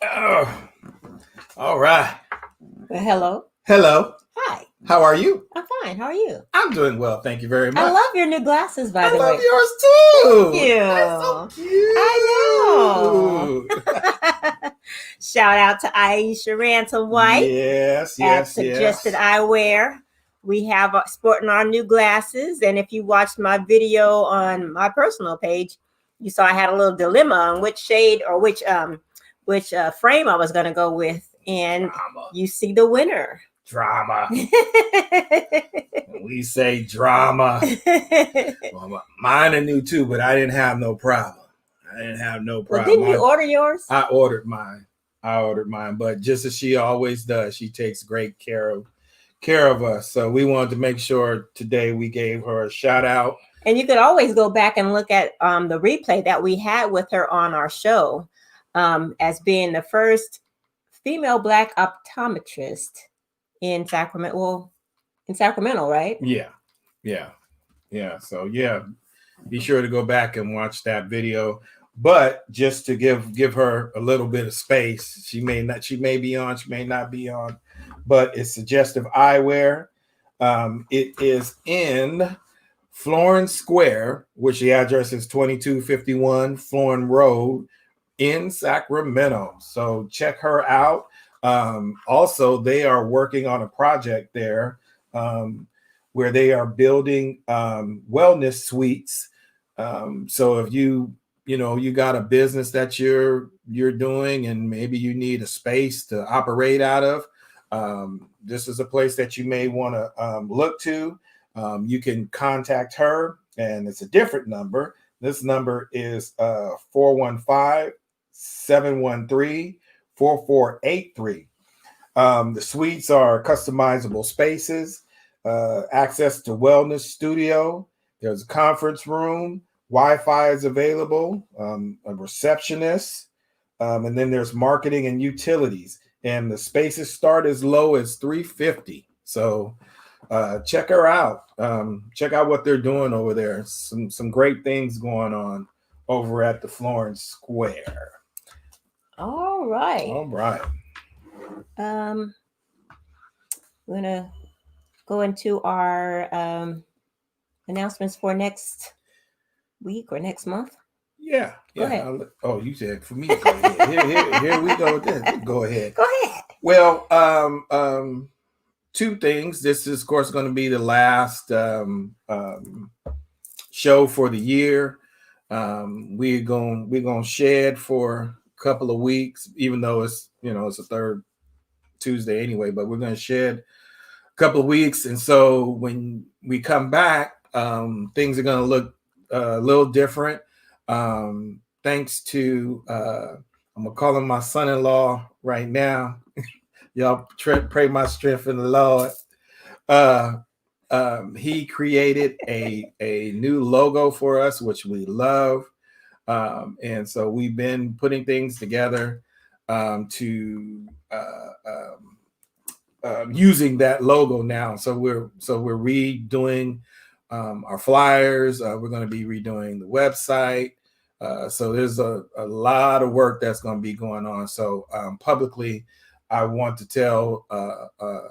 Oh, all right. Well, hello. Hello. Hi. How are you? I'm fine. How are you? I'm doing well. Thank you very I much. love your new glasses, by I the love way. yours Thank too. They're so you. I know. Shout out to Aisha Ransom White Yes, at yes, Suggested yes. Eyewear. We have sporting our new glasses, and if you watched my video on my personal page, you saw I had a little dilemma on which shade or which frame I was going to go with, and Drama. you see the winner. Drama. We say drama. Well, mine are new too, but I didn't have no problem. Well, didn't you order yours? I ordered mine. But just as she always does, she takes great care of us. So we wanted to make sure today we gave her a shout out. And you could always go back and look at the replay that we had with her on our show as being the first female Black optometrist in Sacramento. Well, in Sacramento, right? Yeah. So be sure to go back and watch that video. But just to give her a little bit of space, she may be on, she may not be on, but it's Suggestive Eyewear. It is in Florence Square, which the address is 2251 Florin Road in Sacramento. So check her out. Also, they are working on a project there where they are building wellness suites. So if you got a business that you're doing and maybe you need a space to operate out of, this is a place that you may want to look to. You can contact her, and it's a different number. This number is 415-713-4483. The suites are customizable spaces, access to wellness studio. There's a conference room. Wi-Fi is available, a receptionist, and then there's marketing and utilities. And the spaces start as low as $350. So check her out. Check out what they're doing over there. Some great things going on over at the Florence Square. All right. We're gonna go into our announcements for next week or next month. Yeah. Go ahead. Oh, you said for me to go ahead. Here we go with this. Go ahead. Go ahead. Well, two things. This is, of course, going to be the last show for the year. We're gonna shed for a couple of weeks, even though it's a third Tuesday anyway. But we're gonna shed a couple of weeks, and so when we come back, things are gonna look a little different. Thanks to I'm gonna call him my son-in-law right now. Y'all pray my strength in the Lord. He created a new logo for us, which we love. And so we've been putting things together to using that logo now. So we're redoing our flyers. We're going to be redoing the website. So there's a lot of work that's going to be going on. So publicly, I want to tell Daryl.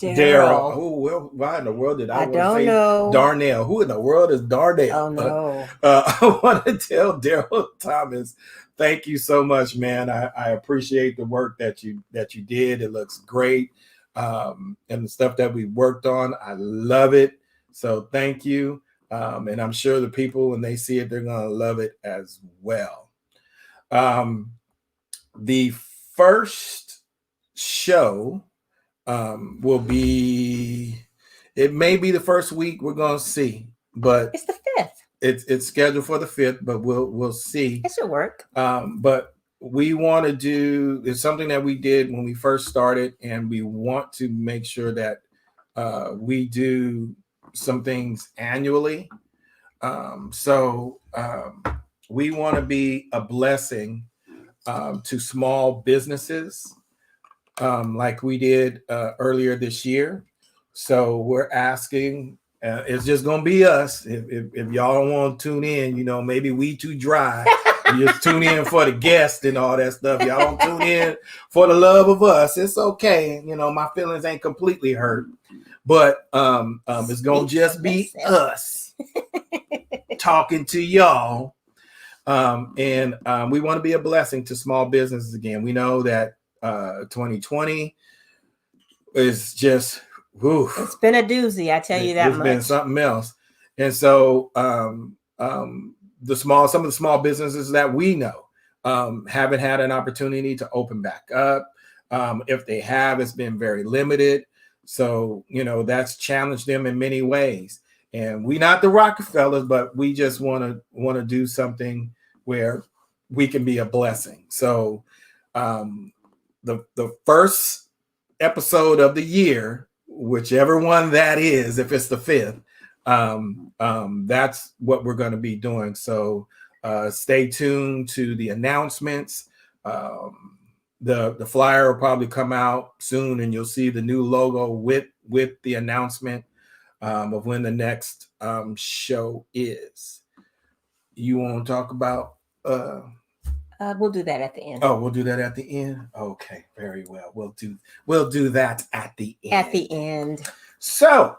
Oh, well, why in the world did I want to say know. Darnell? Who in the world is Darnell? Oh no. I want to tell Daryl Thomas, thank you so much, man. I appreciate the work that you did. It looks great. And the stuff that we worked on, I love it. So thank you. And I'm sure the people, when they see it, they're going to love it as well. The first show will be, it may be the first week, we're going to see, but it's the 5th. It's scheduled for the 5th, but we'll see. It should work. But we want to do, it's something that we did when we first started, and we want to make sure that we do some things annually. So we want to be a blessing to small businesses, like we did earlier this year. So we're asking, it's just going to be us. If y'all don't want to tune in, maybe we too dry. You just tune in for the guest and all that stuff. Y'all don't tune in for the love of us. It's okay. You know, my feelings ain't completely hurt, but it's gonna just be us talking to y'all. And we want to be a blessing to small businesses again. We know that 2020 is just it's been a doozy, I tell you that it's much. been something else. And so some of the small businesses that we know haven't had an opportunity to open back up. If they have, it's been very limited. So, you know, that's challenged them in many ways. And we not the Rockefellers, but we just want to do something where we can be a blessing. So the first episode of the year, whichever one that is, if it's the 5th, that's what we're going to be doing. So stay tuned to the announcements. The flyer will probably come out soon, and you'll see the new logo with the announcement of when the next show is. You want to talk about? We'll do that at the end. Oh, we'll do that at the end. Okay, very well. We'll do that at the end. At the end. So,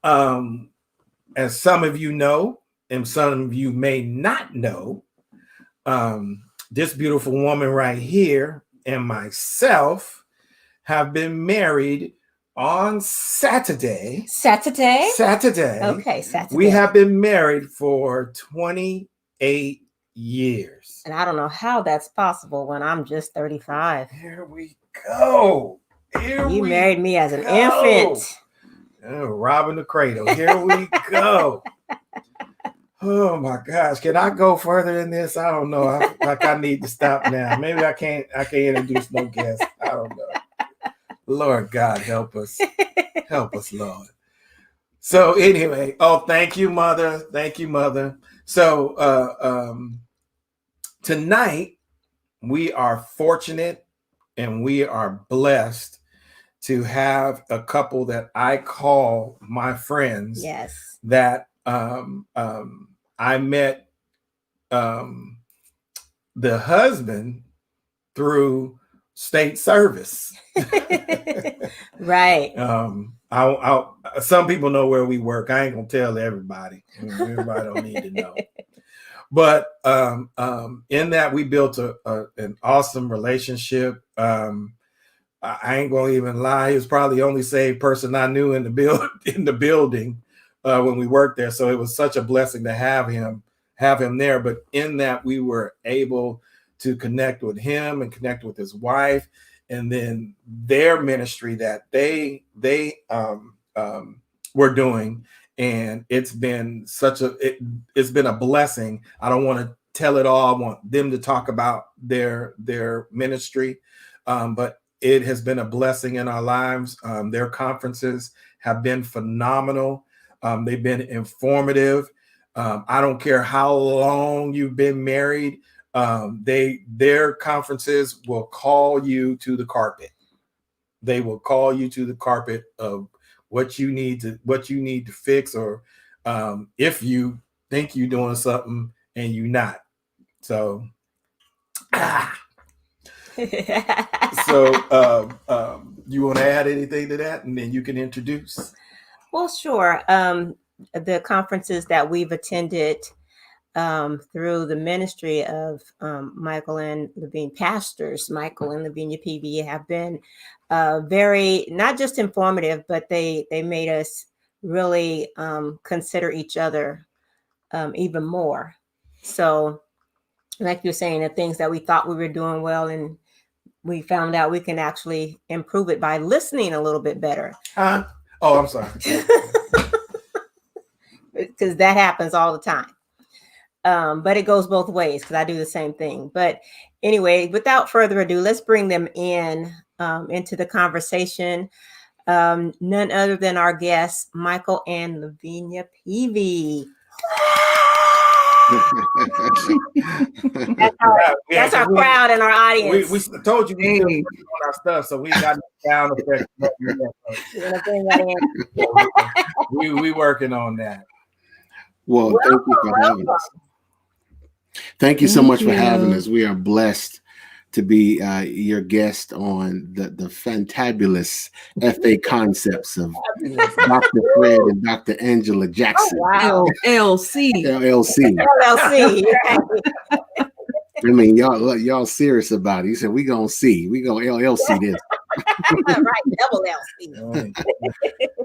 as some of you know, and some of you may not know, this beautiful woman right here and myself have been married on Saturday. Saturday? Saturday. Okay, Saturday. We have been married for 28 years. And I don't know how that's possible when I'm just 35. Here we go. You married me as an infant. Robbing the cradle. Here we go. Oh my gosh. Can I go further than this? I don't know. I need to stop now. Maybe I can't introduce no guests. I don't know. Lord God, help us. Help us, Lord. So anyway, thank you, Mother. Thank you, Mother. So tonight we are fortunate and we are blessed to have a couple that I call my friends. Yes. That I met the husband through state service. Right. Some people know where we work. I ain't gonna tell everybody. Everybody don't need to know. But in that we built an awesome relationship. I ain't gonna even lie. He was probably the only saved person I knew in the building when we worked there. So it was such a blessing to have him there. But in that we were able to connect with him and connect with his wife, and then their ministry that they were doing. And it's been it's been a blessing. I don't want to tell it all. I want them to talk about their ministry. But it has been a blessing in our lives. Their conferences have been phenomenal. They've been informative. I don't care how long you've been married. Their conferences will call you to the carpet. They will call you to the carpet of what you need to fix, or if you think you're doing something and you're not. So So you want to add anything to that, and then you can introduce? Well, sure. The conferences that we've attended through the ministry of Michael and Laveenia, pastors Michael and Laveenia Peavy, have been very, not just informative, but they made us really consider each other even more. So like you're saying, the things that we thought we were doing well, and we found out we can actually improve it by listening a little bit better. Oh, I'm sorry. Because that happens all the time. But it goes both ways, because I do the same thing. But anyway, without further ado, let's bring them into the conversation. None other than our guests, Michael and Laveenia Peavy. That's our crowd and our audience. We told you we on our stuff, so we got sound effects. We working on that. Well, thank you for having us. Thank you so Thank much for having you. us. We are blessed to be your guest on the fantabulous FA concepts of Dr. Fred and Dr. Angela Oh, Jackson, wow. LLC. LLC. LLC. I mean, y'all serious about it. You said we gonna see. We gonna LLC this. Right, double LC.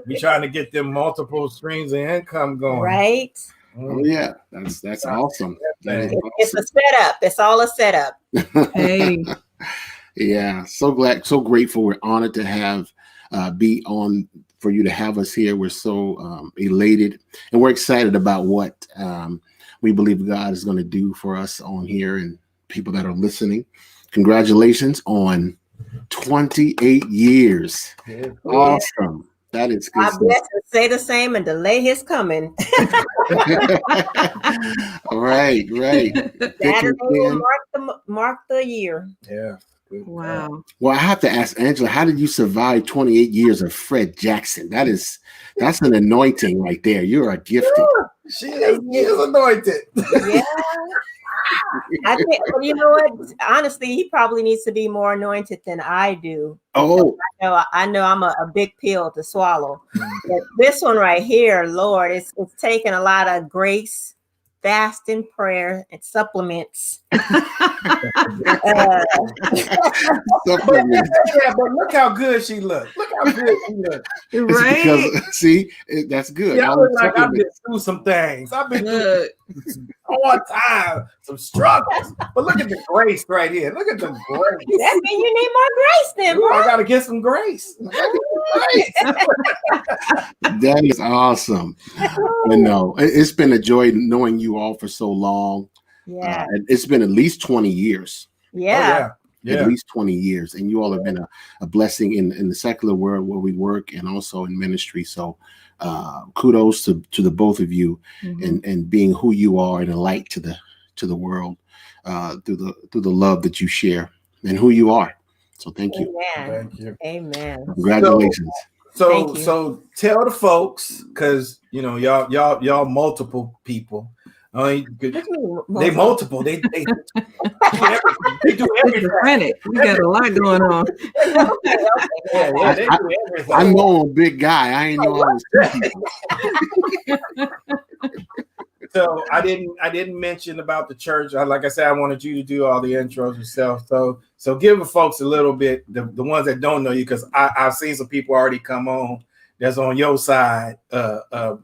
We trying to get them multiple streams of income going. Right. Oh yeah, that's awesome. That is It's a awesome. setup. It's all a setup. Hey. Yeah, so glad, so grateful. We're honored to have be on, for you to have us here. We're so elated, and we're excited about what we believe God is going to do for us on here and people that are listening. Congratulations on 28 years. Yeah. Awesome. That is good God bless and say the same and delay his coming. Right. Saturday will mark the year. Yeah. Wow. Well, I have to ask Angela, how did you survive 28 years of Fred Jackson? That's an anointing right there. You are gifted. She is anointed. Yeah. I think, you know what? Honestly, he probably needs to be more anointed than I do. Oh, I know I'm a big pill to swallow. But this one right here, Lord, it's taken a lot of grace, fasting, prayer, and supplements. But look how good she looks. Look how good she looks. Right. Because see, that's good. Yeah, I look like I've been through some things. I've been through hard time, some struggles. But look at the grace right here. Look at the grace. That means you need more grace then, bro. I gotta get some grace. That is awesome. But no, it's been a joy knowing you all for so long. Yeah. It's been at least 20 years. Yeah. At least 20 years. And you all have been a blessing in the secular world where we work and also in ministry. So kudos to the both of you and being who you are and a light to the world through the love that you share and who you are. So thank you. Amen. Thank you. Amen. Congratulations. So tell the folks, because y'all multiple people. They multiple. They do everything. We got a lot going on. Yeah, they do everything. I know I'm a big guy. I ain't know I was two people. So I didn't mention about the church. Like I said, I wanted you to do all the intros yourself. So give the folks a little bit, the ones that don't know you, because I've seen some people already come on that's on your side,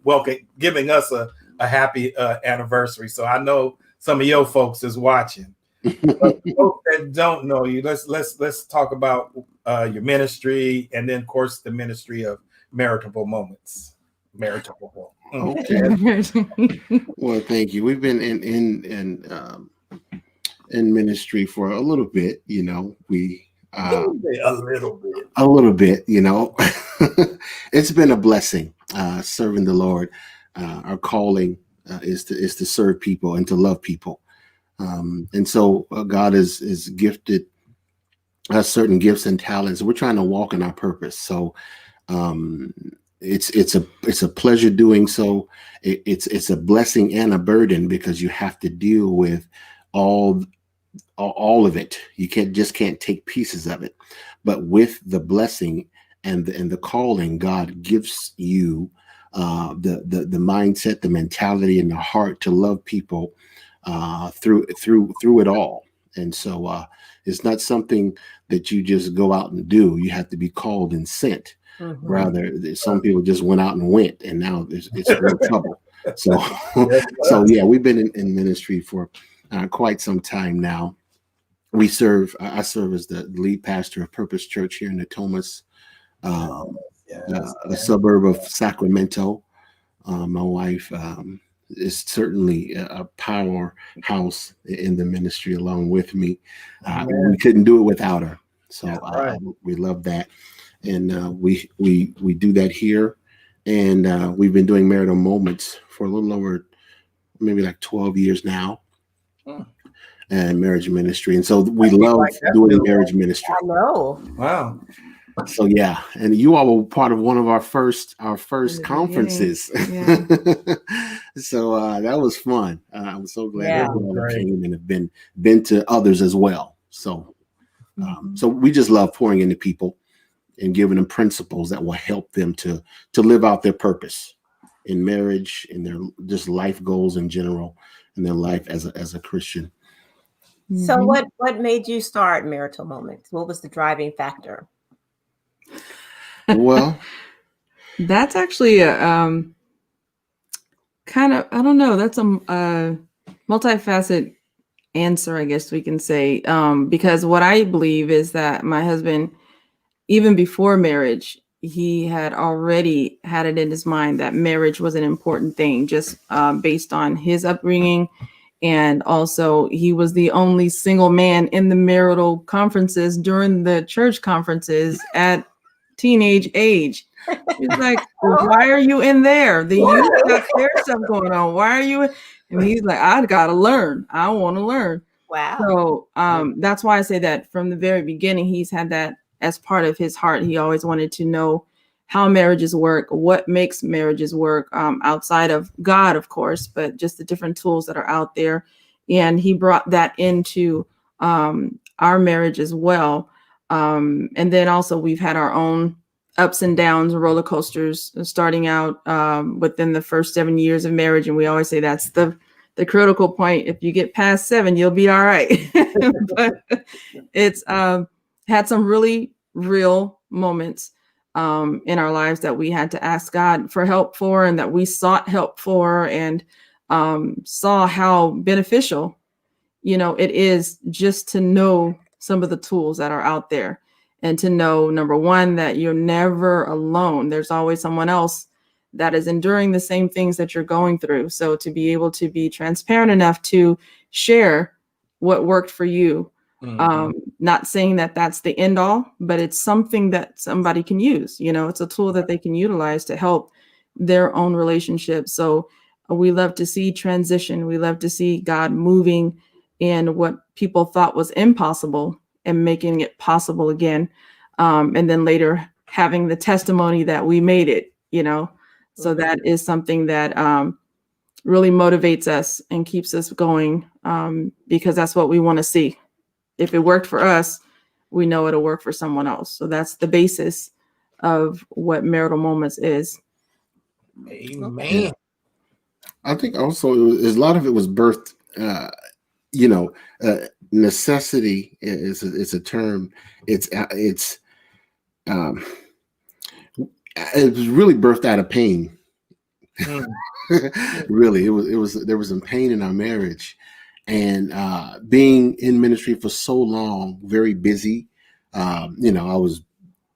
welcome, giving us a happy anniversary. So I know some of your folks is watching. But folks that don't know you, let's talk about your ministry, and then of course the ministry of Marital Moments. Marital. Okay. Well, thank you. We've been in ministry for a little bit. We a little bit. It's been a blessing serving the Lord. Our calling is to serve people and to love people, and so God is gifted us certain gifts and talents. We're trying to walk in our purpose. So it's a pleasure doing so. It's a blessing and a burden, because you have to deal with all of it. You can't take pieces of it. But with the blessing and the calling, God gives you the mindset, the mentality, and the heart to love people through it all. And so it's not something that you just go out and do. You have to be called and sent. Rather, some people just went out and went, and now it's real trouble. So yeah, we've been in ministry for quite some time now. I serve as the lead pastor of Purpose Church here in Natomas, a suburb of Sacramento. My wife is certainly a powerhouse in the ministry along with me. We couldn't do it without her. So we love that. And we do that here. And we've been doing Marital Moments for a little over maybe like 12 years now. And marriage ministry. And so we love doing marriage ministry. I know. Wow. So yeah, and you all were part of one of our first In the beginning. conferences. Yeah. So that was fun. I'm so glad Yeah. that you all Great. came and have been to others as well. So so we just love pouring into people and giving them principles that will help them to live out their purpose in marriage, in their just life goals in general, in their life as a Christian. So Mhm. what made you start Marital Moments? What was the driving factor? Well, That's actually a kind of, I don't know, that's a multifaceted answer, I guess we can say, because what I believe is that my husband, even before marriage, he had already had it in his mind that marriage was an important thing, just based on his upbringing. And also, he was the only single man in the marital conferences during the church conferences at teenage age. He's like, why are you in there? The youth got their stuff going on. Why are you? And he's like, I gotta learn. I want to learn. Wow. So that's why I say that from the very beginning, he's had that as part of his heart. He always wanted to know how marriages work, what makes marriages work, outside of God, of course, but just the different tools that are out there. And he brought that into our marriage as well. And then also we've had our own ups and downs, roller coasters, starting out within the first 7 years of marriage. And we always say that's the critical point. If you get past 7, you'll be all right. But it's had some really real moments in our lives that we had to ask God for help for, and that we sought help for, and saw how beneficial, it is just to know some of the tools that are out there, and to know, number one, that you're never alone. There's always someone else that is enduring the same things that you're going through. So to be able to be transparent enough to share what worked for you, not saying that that's the end all, but it's something that somebody can use. It's a tool that they can utilize to help their own relationship. So we love to see transition. We love to see God moving in what people thought was impossible and making it possible again. And then later having the testimony that we made it, So that is something that really motivates us and keeps us going, because that's what we want to see. If it worked for us, we know it'll work for someone else. So that's the basis of what Marital Moments is. Amen. Yeah. I think also a lot of it was birthed, necessity is a term. It was really birthed out of pain. Really, there was some pain in our marriage, and being in ministry for so long, very busy. I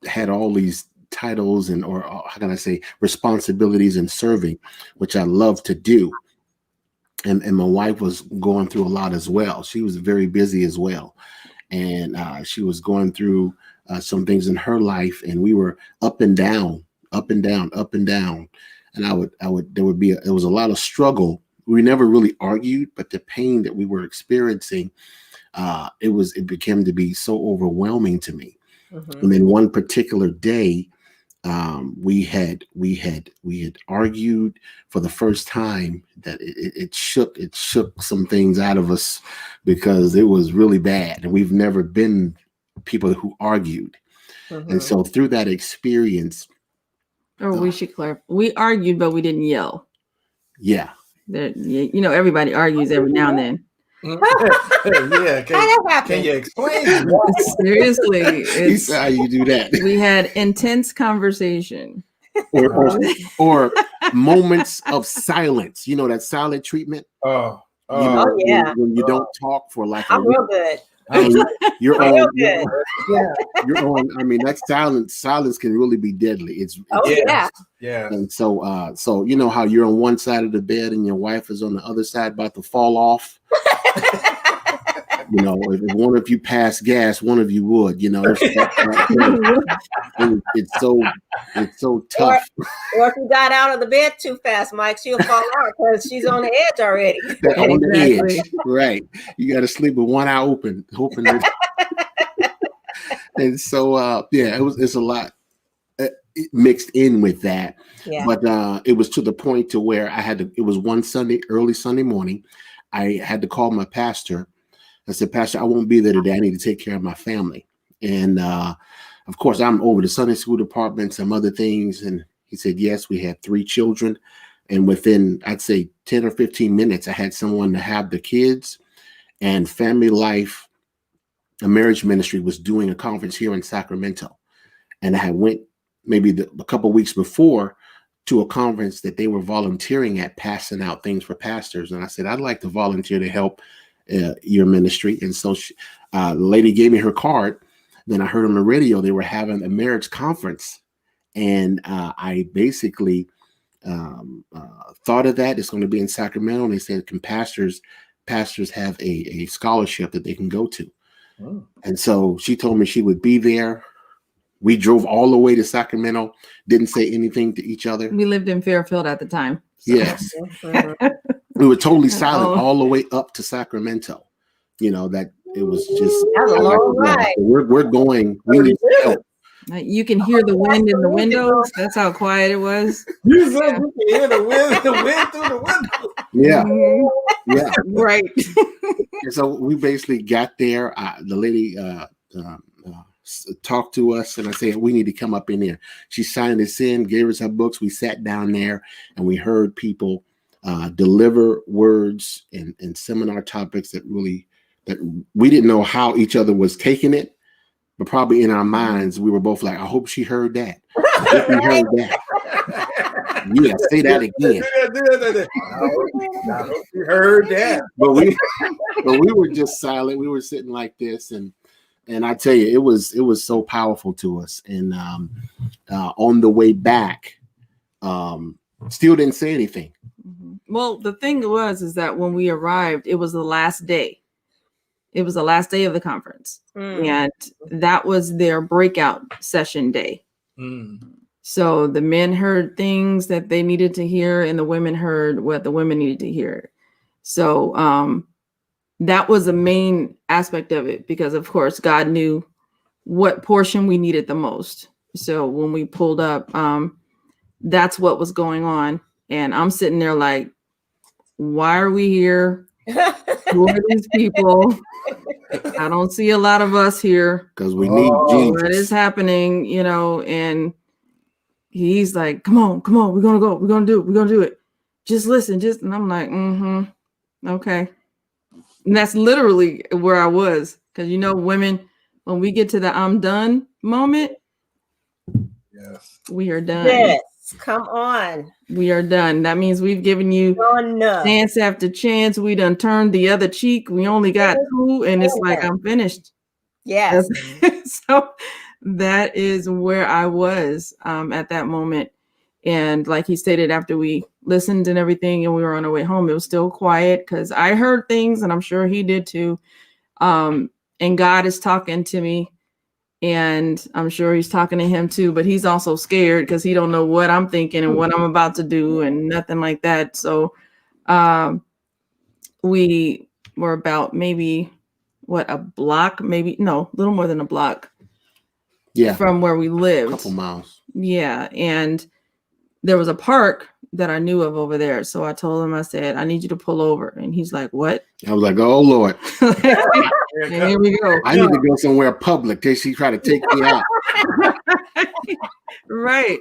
had all these titles or how can I say, responsibilities in serving, which I love to do. And my wife was going through a lot as well. She was very busy as well. And she was going through some things in her life, and we were up and down, up and down, up and down. And there was a lot of struggle. We never really argued, but the pain that we were experiencing, it became to be so overwhelming to me. And then one particular day, we had argued for the first time, that it shook some things out of us, because it was really bad, and we've never been people who argued. And so through that experience, we should clarify, we argued, but we didn't yell. Yeah. Everybody argues every now and then. Yeah, can you explain? Seriously, It's how you do that. We had intense conversation, or moments of silence. That silent treatment. Oh, yeah. When you don't talk for like I'm real good. You're Real on. good. You're on. I mean, that silence can really be deadly. Yeah. And so you know how you're on one side of the bed and your wife is on the other side, about to fall off. If one of you passed gas, one of you would. It's so tough. Or if you got out of the bed too fast, Mike, she'll fall out because she's on the edge already. On the edge, right? You got to sleep with one eye open, hoping that. And so yeah, it's a lot mixed in with that. Yeah. But it was to the point to where I had to, it was one Sunday, early Sunday morning, I had to call my pastor. I said, Pastor, I won't be there today. I need to take care of my family. And of course, I'm over the Sunday school department, some other things. And he said, yes, we had 3 children. And within, I'd say 10 or 15 minutes, I had someone to have the kids. And Family Life, a marriage ministry, was doing a conference here in Sacramento. And I went maybe a couple of weeks before to a conference that they were volunteering at, passing out things for pastors. And I said, I'd like to volunteer to help your ministry. And so the lady gave me her card. Then I heard on the radio they were having a marriage conference. And I basically thought of that. It's going to be in Sacramento. And they said, can pastors have a scholarship that they can go to? Oh. And so she told me she would be there. We drove all the way to Sacramento, didn't say anything to each other. We lived in Fairfield at the time. So. Yes. We were totally silent all the way up to Sacramento. You know, that it was just, that was a long ride. We're going, we need help. You can hear the wind in the windows. That's how quiet it was. You said you can hear the wind through the window. Yeah. Mm-hmm. Yeah. Right. And so we basically got there. The lady talked to us, and I said, we need to come up in there. She signed us in, gave us her books. We sat down there, and we heard people deliver words and seminar topics that we didn't know how each other was taking it. But probably in our minds, we were both like, I hope she heard that. I hope we heard that. Yeah, say that again. I hope she heard that. But we were just silent. We were sitting like this, and I tell you, it was so powerful to us. And on the way back, still didn't say anything. Well, the thing is that when we arrived, it was the last day. It was the last day of the conference. And that was their breakout session day. So the men heard things that they needed to hear, and the women heard what the women needed to hear. So that was the main aspect of it, because of course God knew what portion we needed the most. So when we pulled up, that's what was going on. And I'm sitting there like, why are we here? Who are these people? I don't see a lot of us here. Because we need Jesus. What is happening, you know? And he's like, come on, we're gonna go, we're gonna do it. Just listen, and I'm like, okay. And that's literally where I was. Because you know, women, when we get to the I'm done moment, yes, we are done. Yes, come on. We are done. That means we've given you chance after chance. We done turned the other cheek. We only got 2, and it's like, I'm finished. Yes. So that is where I was at that moment. And like he stated, after we listened and everything and we were on our way home, it was still quiet because I heard things, and I'm sure he did too. And God is talking to me, and I'm sure he's talking to him too, but he's also scared because he don't know what I'm thinking and what I'm about to do and nothing like that. So we were about maybe a block, a little more than a block. Yeah. From where we lived. A couple miles. Yeah. And there was a park that I knew of over there. So I told him, I said, I need you to pull over. And he's like, what? I was like, oh, Lord. And here we go. I need to go somewhere public in case she try to take me out. Right.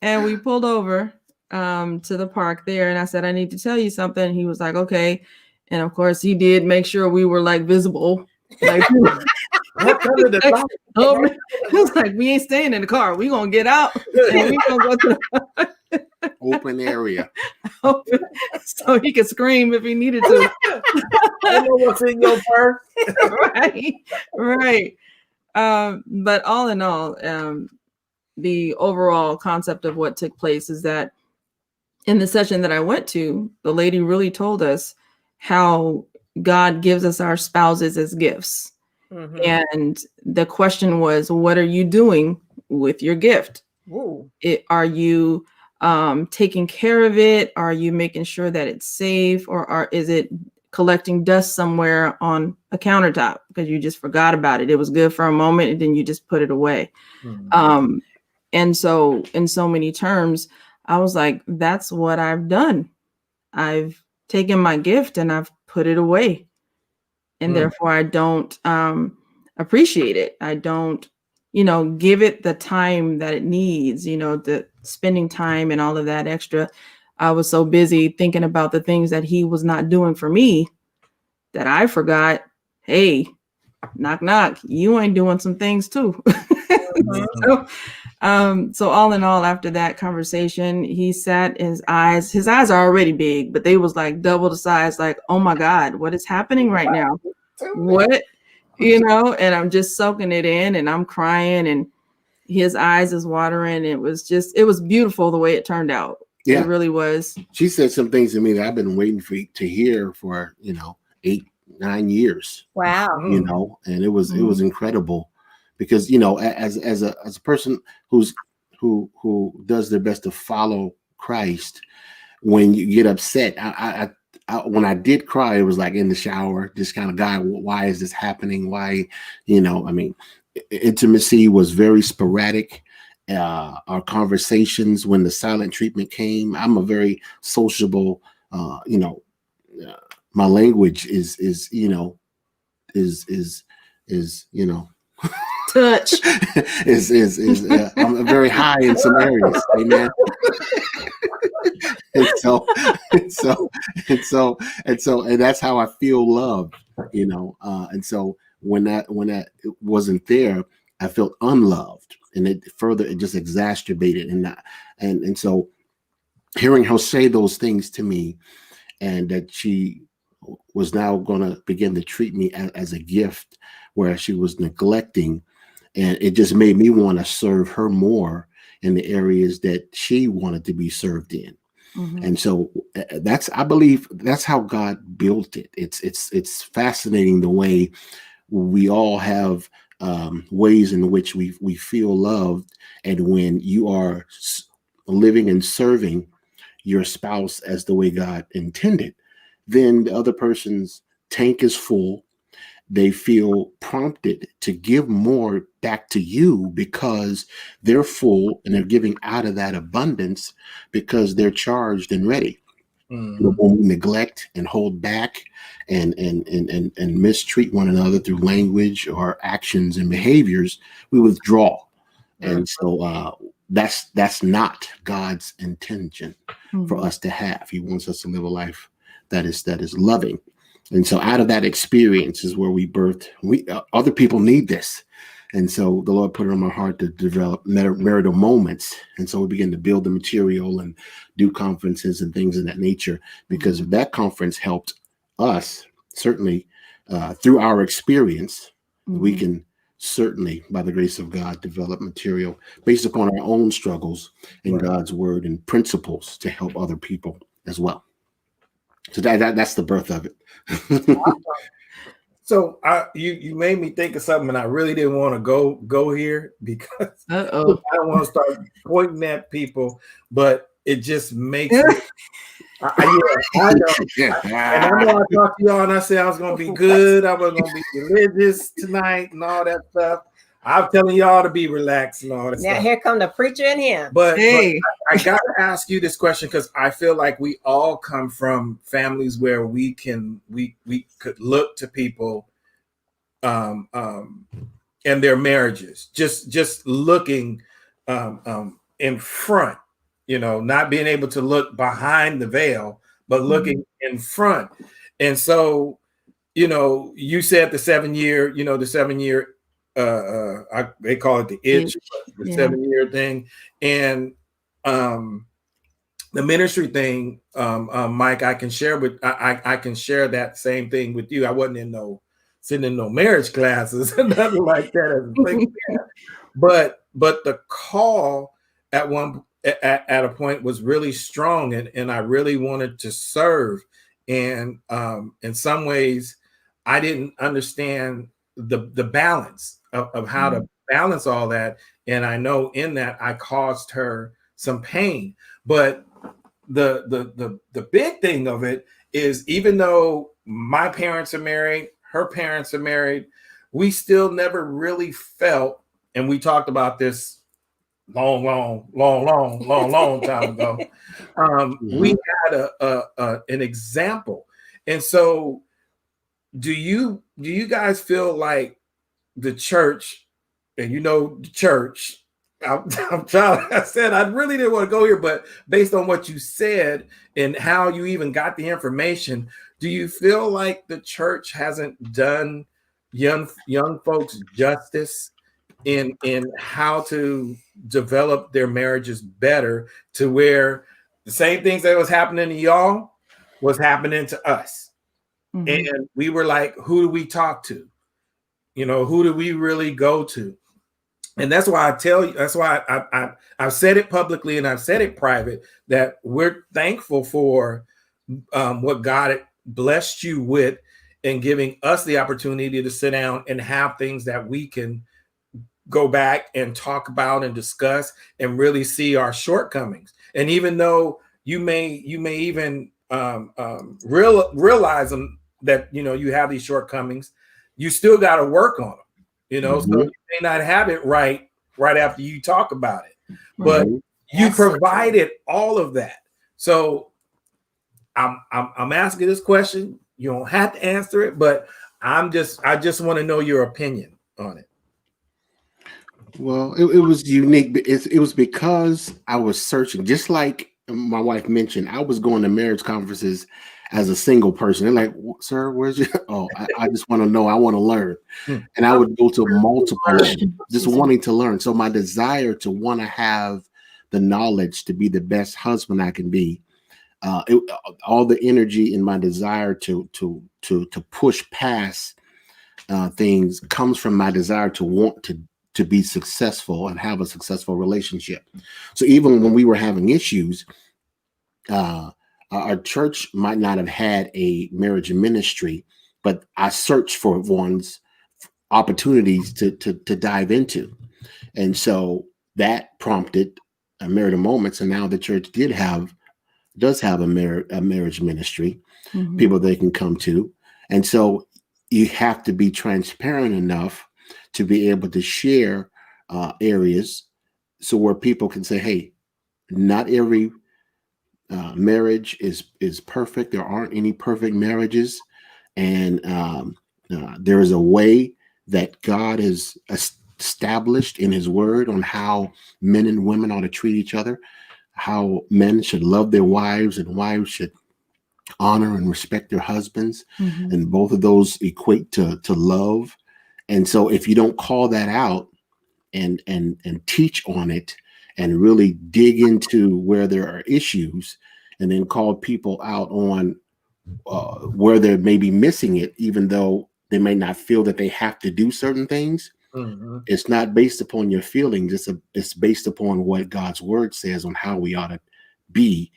And we pulled over to the park there. And I said, I need to tell you something. He was like, okay. And of course, he did make sure we were like visible. Like, he was like, we ain't staying in the car. We gonna get out and we gonna go to the open area. So he could scream if he needed to. I know what's in your purse. Right. But all in all, the overall concept of what took place is that in the session that I went to, the lady really told us how God gives us our spouses as gifts. And the question was, what are you doing with your gift? Are you taking care of it? Are you making sure that it's safe, or is it collecting dust somewhere on a countertop because you just forgot about it. It was good for a moment and then you just put it away. Mhm. And so in so many terms, I was like, that's what I've done. I've taken my gift and I've put it away. And therefore I don't appreciate it. I don't, give it the time that it needs, the spending time and all of that extra. I was so busy thinking about the things that he was not doing for me that I forgot, hey, knock, knock, you ain't doing some things too. So all in all, after that conversation, he sat, his eyes are already big, but they was like double the size, like, oh my God, what is happening right now? What, and I'm just soaking it in and I'm crying and his eyes is watering. It was beautiful the way it turned out. Yeah. It really was. She said some things to me that I've been waiting to hear for 8-9 years. Wow. And it was incredible because as a person who does their best to follow Christ, when you get upset, I when I did cry, it was like in the shower, just kind of, God, why is this happening? Why, intimacy was very sporadic. Our conversations, when the silent treatment came, I'm a very sociable, my language is touch I'm very high in some areas. Amen. and that's how I feel loved, and so when that wasn't there, I felt unloved, and it just exacerbated. And so hearing her say those things to me, and that she was now going to begin to treat me as a gift where she was neglecting, and it just made me want to serve her more in the areas that she wanted to be served in. And so I believe that's how God built it. It's fascinating the way we all have ways in which we feel loved. And when you are living and serving your spouse as the way God intended, then the other person's tank is full. They feel prompted to give more back to you because they're full and they're giving out of that abundance because they're charged and ready. When we neglect and hold back and mistreat one another through language or actions and behaviors, we withdraw. And so that's not God's intention for us to have. He wants us to live a life that is loving. And so out of that experience is where we birthed. Other people need this. And so the Lord put it on my heart to develop marital moments. And so we began to build the material and do conferences and things of that nature, because that conference helped us certainly through our experience. We can certainly, by the grace of God, develop material based upon our own struggles in God's word and principles to help other people as well. So that's the birth of it. So you made me think of something, and I really didn't want to go here because I don't want to start pointing at people, but it just makes me. I know. And I know I talked to y'all, and I said I was going to be good. I was going to be religious tonight and all that stuff. I'm telling y'all to be relaxed and all that stuff. Now here come the preacher in him. But I got to ask you this question, because I feel like we all come from families where we could look to people and their marriages, just looking in front, not being able to look behind the veil, but looking in front. And so, you said the 7 year, they call it the itch, the 7 year thing. And the ministry thing, Mike, I can share that same thing with you. I wasn't sitting in no marriage classes and nothing like that. But the call at a point was really strong, and I really wanted to serve. And in some ways, I didn't understand the balance of how to balance all that. And I know in that I caused her some pain. But the big thing of it is even though my parents are married, her parents are married, we still never really felt, and we talked about this long time ago. We had an example. And so do you guys feel like the church, and the church, I'm trying, I said I really didn't want to go here, but based on what you said and how you even got the information, do you feel like the church hasn't done young folks justice in how to develop their marriages better, to where the same things that was happening to y'all was happening to us? And we were like, who do we talk to? Who do we really go to? And that's why I tell you, that's why I've said it publicly and I've said it private, that we're thankful for what God blessed you with, and giving us the opportunity to sit down and have things that we can go back and talk about and discuss and really see our shortcomings. And even though you may even realize them, that you have these shortcomings, you still got to work on them. So you may not have it right after you talk about it, but you provided all of that. So I'm asking this question. You don't have to answer it, but I just want to know your opinion on it. Well, it was unique. It was because I was searching, just like my wife mentioned. I was going to marriage conferences as a single person. They're like, "Sir, where's your?" Oh, I just want to know. I want to learn, and I would go to multiple, just wanting to learn. So my desire to want to have the knowledge to be the best husband I can be, all the energy in my desire to push past things comes from my desire to want to be successful and have a successful relationship. So even when we were having issues, our church might not have had a marriage ministry, but I searched for one's opportunities to dive into. And so that prompted a Marital Moments. And now the church does have a marriage ministry, people they can come to. And so you have to be transparent enough to be able to share areas, so where people can say, hey, not every marriage is perfect. There aren't any perfect marriages. And there is a way that God has established in his word on how men and women ought to treat each other, how men should love their wives and wives should honor and respect their husbands. And both of those equate to love. And so if you don't call that out and teach on it and really dig into where there are issues, and then call people out on where they may be missing it, even though they may not feel that they have to do certain things, it's not based upon your feelings. It's based upon what God's word says on how we ought to be,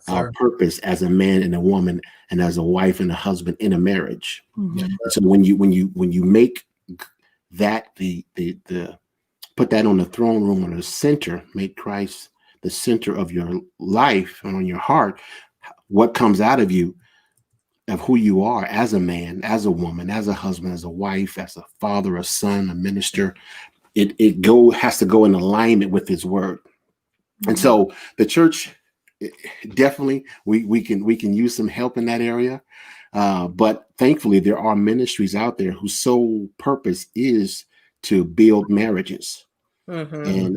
our purpose as a man and a woman, and as a wife and a husband in a marriage. So when you make that the put that on the throne room, on the center, make Christ the center of your life and on your heart, what comes out of you, of who you are as a man, as a woman, as a husband, as a wife, as a father, a son, a minister, it has to go in alignment with his word. And so the church, definitely we can use some help in that area. But thankfully there are ministries out there whose sole purpose is to build marriages. And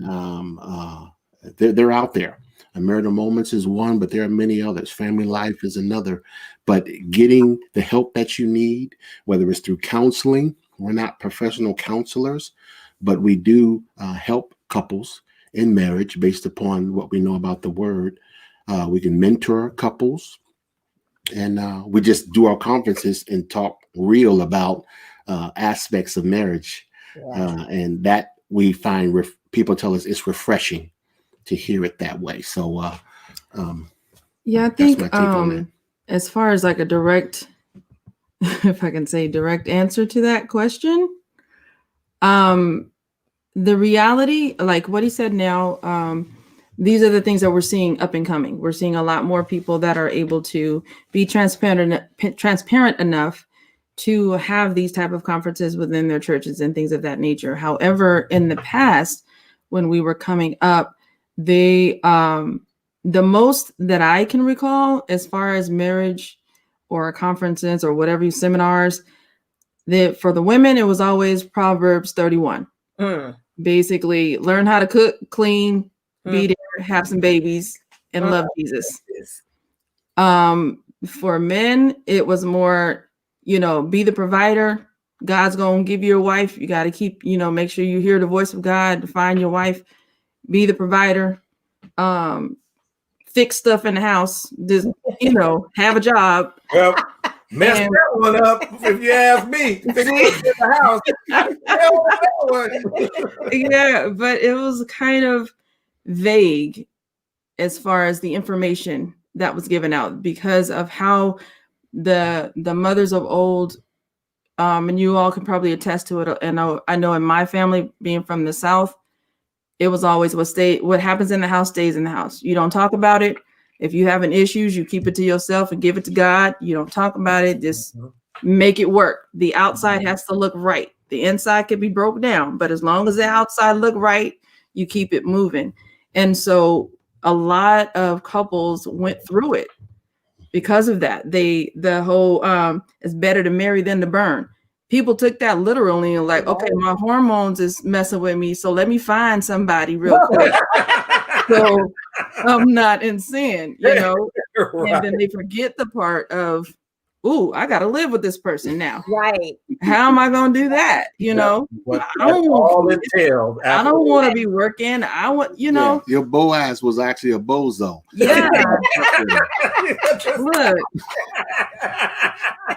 they're out there. Marital Moments is one, but there are many others. Family Life is another. But getting the help that you need, whether it's through counseling, we're not professional counselors, but we do help couples in marriage based upon what we know about the word. We can mentor couples, and we just do our conferences and talk real about aspects of marriage. And that we find people tell us it's refreshing to hear it that way. So I think as far as like a direct, if I can say direct answer to that question, the reality, like what he said now, these are the things that we're seeing up and coming. We're seeing a lot more people that are able to be transparent enough to have these type of conferences within their churches and things of that nature. However, in the past, when we were coming up, they the most that I can recall as far as marriage or conferences or whatever seminars, that for the women, it was always Proverbs 31. Basically, learn how to cook, clean, be there, have some babies, and love Jesus. For men, it was more, be the provider. God's gonna give you a wife. You got to keep, make sure you hear the voice of God, find your wife, be the provider, fix stuff in the house, just, have a job. Well, mess that one up if you ask me. Fix it in the house. Yeah, but it was kind of vague as far as the information that was given out because of how the mothers of old, and you all can probably attest to it. And I know in my family, being from the South, it was always what happens in the house stays in the house. You don't talk about it. If you have an issues, you keep it to yourself and give it to God. You don't talk about it. Just make it work. The outside has to look right. The inside can be broke down, but as long as the outside look right, you keep it moving. And so a lot of couples went through it because of that. The whole it's better to marry than to burn. People took that literally and like, okay, my hormones is messing with me, so let me find somebody real quick. So I'm not in sin, Right. And then they forget the part of, ooh, I got to live with this person now. Right. How am I going to do that? What I don't all entailed. I don't want to be working. I want, Yeah, your Boaz was actually a bozo. Yeah. Look.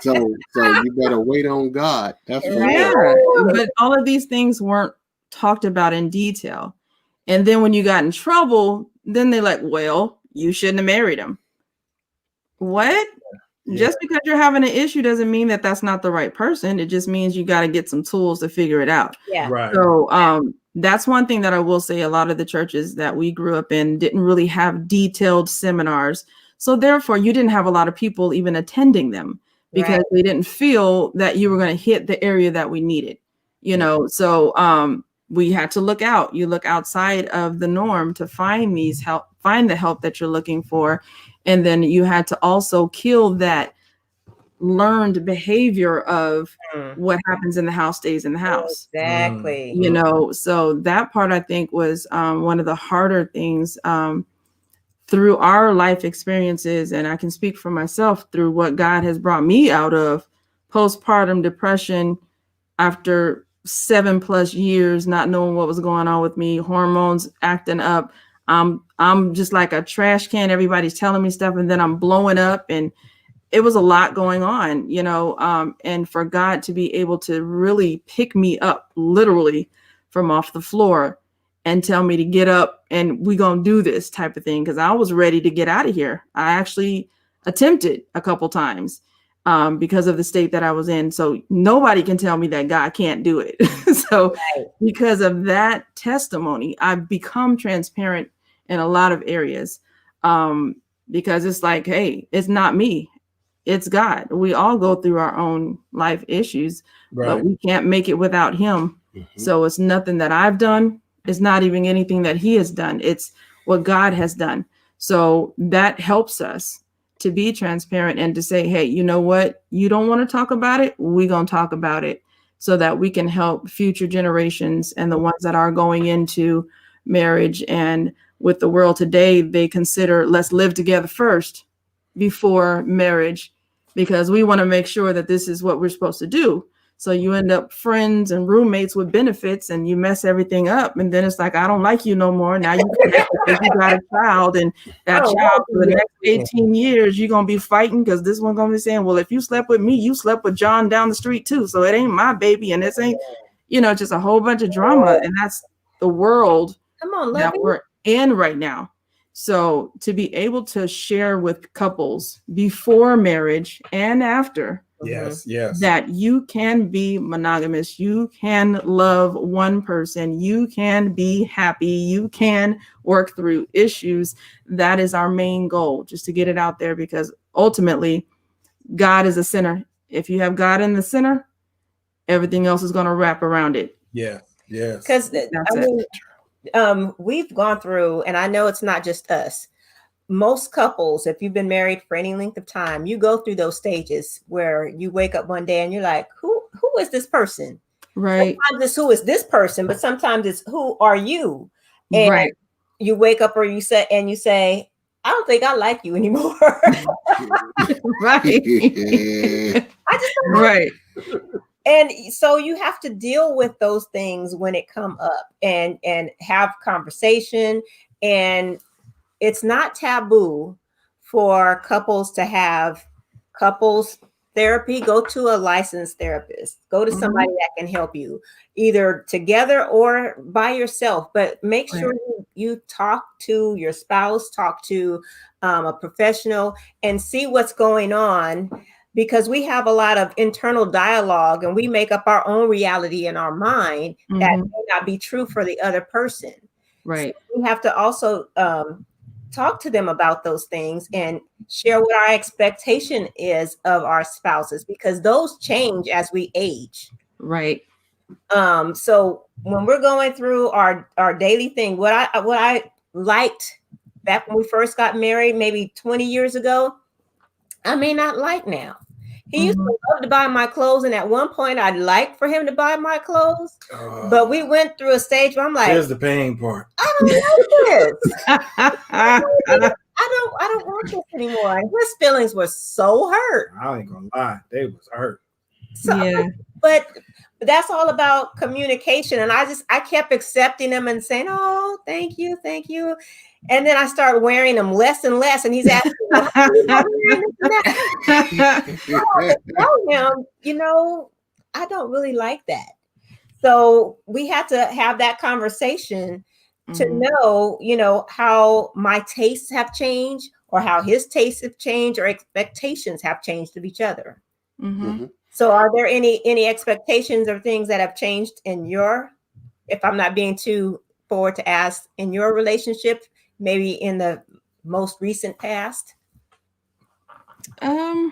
So you better wait on God. That's for Yeah. sure. But all of these things weren't talked about in detail. And then when you got in trouble, then they're like, well, you shouldn't have married him. What? Yeah. Just because you're having an issue doesn't mean that that's not the right person. It just means you got to get some tools to figure it out. Yeah. Right. So that's one thing that I will say. A lot of the churches that we grew up in didn't really have detailed seminars. So therefore, you didn't have a lot of people even attending them because they didn't feel that you were going to hit the area that we needed. So we had to look out. You look outside of the norm to find the help that you're looking for. And then you had to also kill that learned behavior of what happens in the house stays in the house. Exactly. So that part I think was one of the harder things through our life experiences. And I can speak for myself through what God has brought me out of postpartum depression after 7+ years, not knowing what was going on with me, hormones acting up. I'm just like a trash can. Everybody's telling me stuff and then I'm blowing up, and it was a lot going on, and for God to be able to really pick me up literally from off the floor and tell me to get up and we're going to do this type of thing. Cause I was ready to get out of here. I actually attempted a couple times because of the state that I was in. So nobody can tell me that God can't do it. So because of that testimony, I've become transparent in a lot of areas because it's like, hey, it's not me. It's God. We all go through our own life issues, but we can't make it without him. Mm-hmm. So it's nothing that I've done. It's not even anything that he has done. It's what God has done. So that helps us to be transparent and to say, hey, you know what? You don't want to talk about it. We're going to talk about it so that we can help future generations and the ones that are going into marriage. And with the world today, they consider let's live together first before marriage, because we want to make sure that this is what we're supposed to do. So you end up friends and roommates with benefits and you mess everything up. And then it's like, I don't like you no more. Now you got a child, and that child for the next 18 years, you're going to be fighting because this one's going to be saying, well, if you slept with me, you slept with John down the street too. So it ain't my baby. And this ain't, just a whole bunch of drama. And that's the world that we're in right now. So to be able to share with couples before marriage and after Yes, yes. that you can be monogamous, you can love one person, you can be happy, you can work through issues. That is our main goal, just to get it out there, because ultimately God is the center. If you have God in the center, everything else is going to wrap around it. Yeah, yes. Because That's it. we've gone through, and I know it's not just us. Most couples, if you've been married for any length of time, you go through those stages where you wake up one day and you're like, who is this person? Right. Sometimes it's who is this person, but sometimes it's who are you? And Right. you wake up or you say, I don't think I like you anymore. Right. I just don't Right. And so you have to deal with those things when it come up and have conversation. And it's not taboo for couples to have couples therapy. Go to a licensed therapist, go to somebody that can help you either together or by yourself, but make sure you talk to your spouse, talk to a professional and see what's going on, because we have a lot of internal dialogue and we make up our own reality in our mind that may not be true for the other person. Right. So we have to also talk to them about those things and share what our expectation is of our spouses, because those change as we age. Right. So when we're going through our daily thing, what I liked back when we first got married, maybe 20 years ago, I may not like now. He used to love to buy my clothes, and at one point I'd like for him to buy my clothes, but we went through a stage where I'm like, here's the pain part. I don't like this. I don't want this anymore. And his feelings were so hurt. I ain't gonna lie, they was hurt. So, Yeah. but that's all about communication. And I kept accepting them and saying, "Oh, thank you. And then I started wearing them less and less. And he's asking, "Why are you not wearing this and that?" I tell him, I don't really like that. So we had to have that conversation to know, how my tastes have changed or how his tastes have changed or expectations have changed of each other. So are there any expectations or things that have changed in if I'm not being too forward to ask, in your relationship, maybe in the most recent past? That's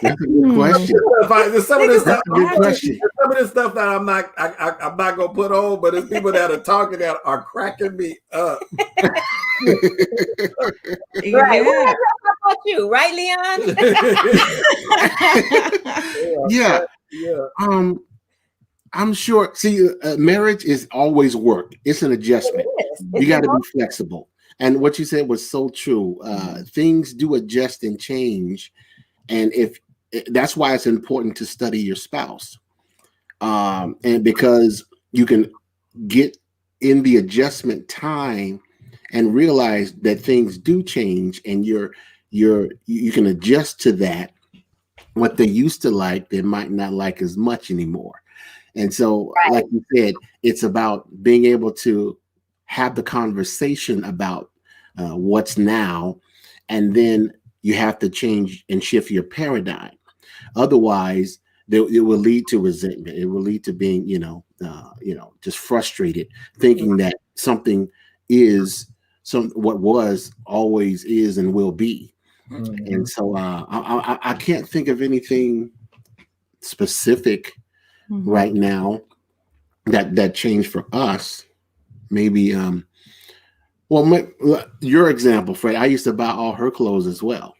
a good question. Some of this stuff, Good question. some of this stuff that I'm not gonna put on, but it's people that are talking that are cracking me up. Right. Well, how about you, right, Leon? Yeah. I'm sure. See, marriage is always work. It's an adjustment. You got to be flexible. And what you said was so true. Things do adjust and change. And that's why it's important to study your spouse. And because you can get in the adjustment time and realize that things do change, and you can adjust to that. What they used to like, they might not like as much anymore. And so, like you said, it's about being able to have the conversation about what's now, and then you have to change and shift your paradigm. Otherwise, it will lead to resentment. It will lead to being, just frustrated, thinking that something is what was, always is, and will be. And so, I can't think of anything specific right now that changed for us. Maybe your example, Fred, I used to buy all her clothes as well.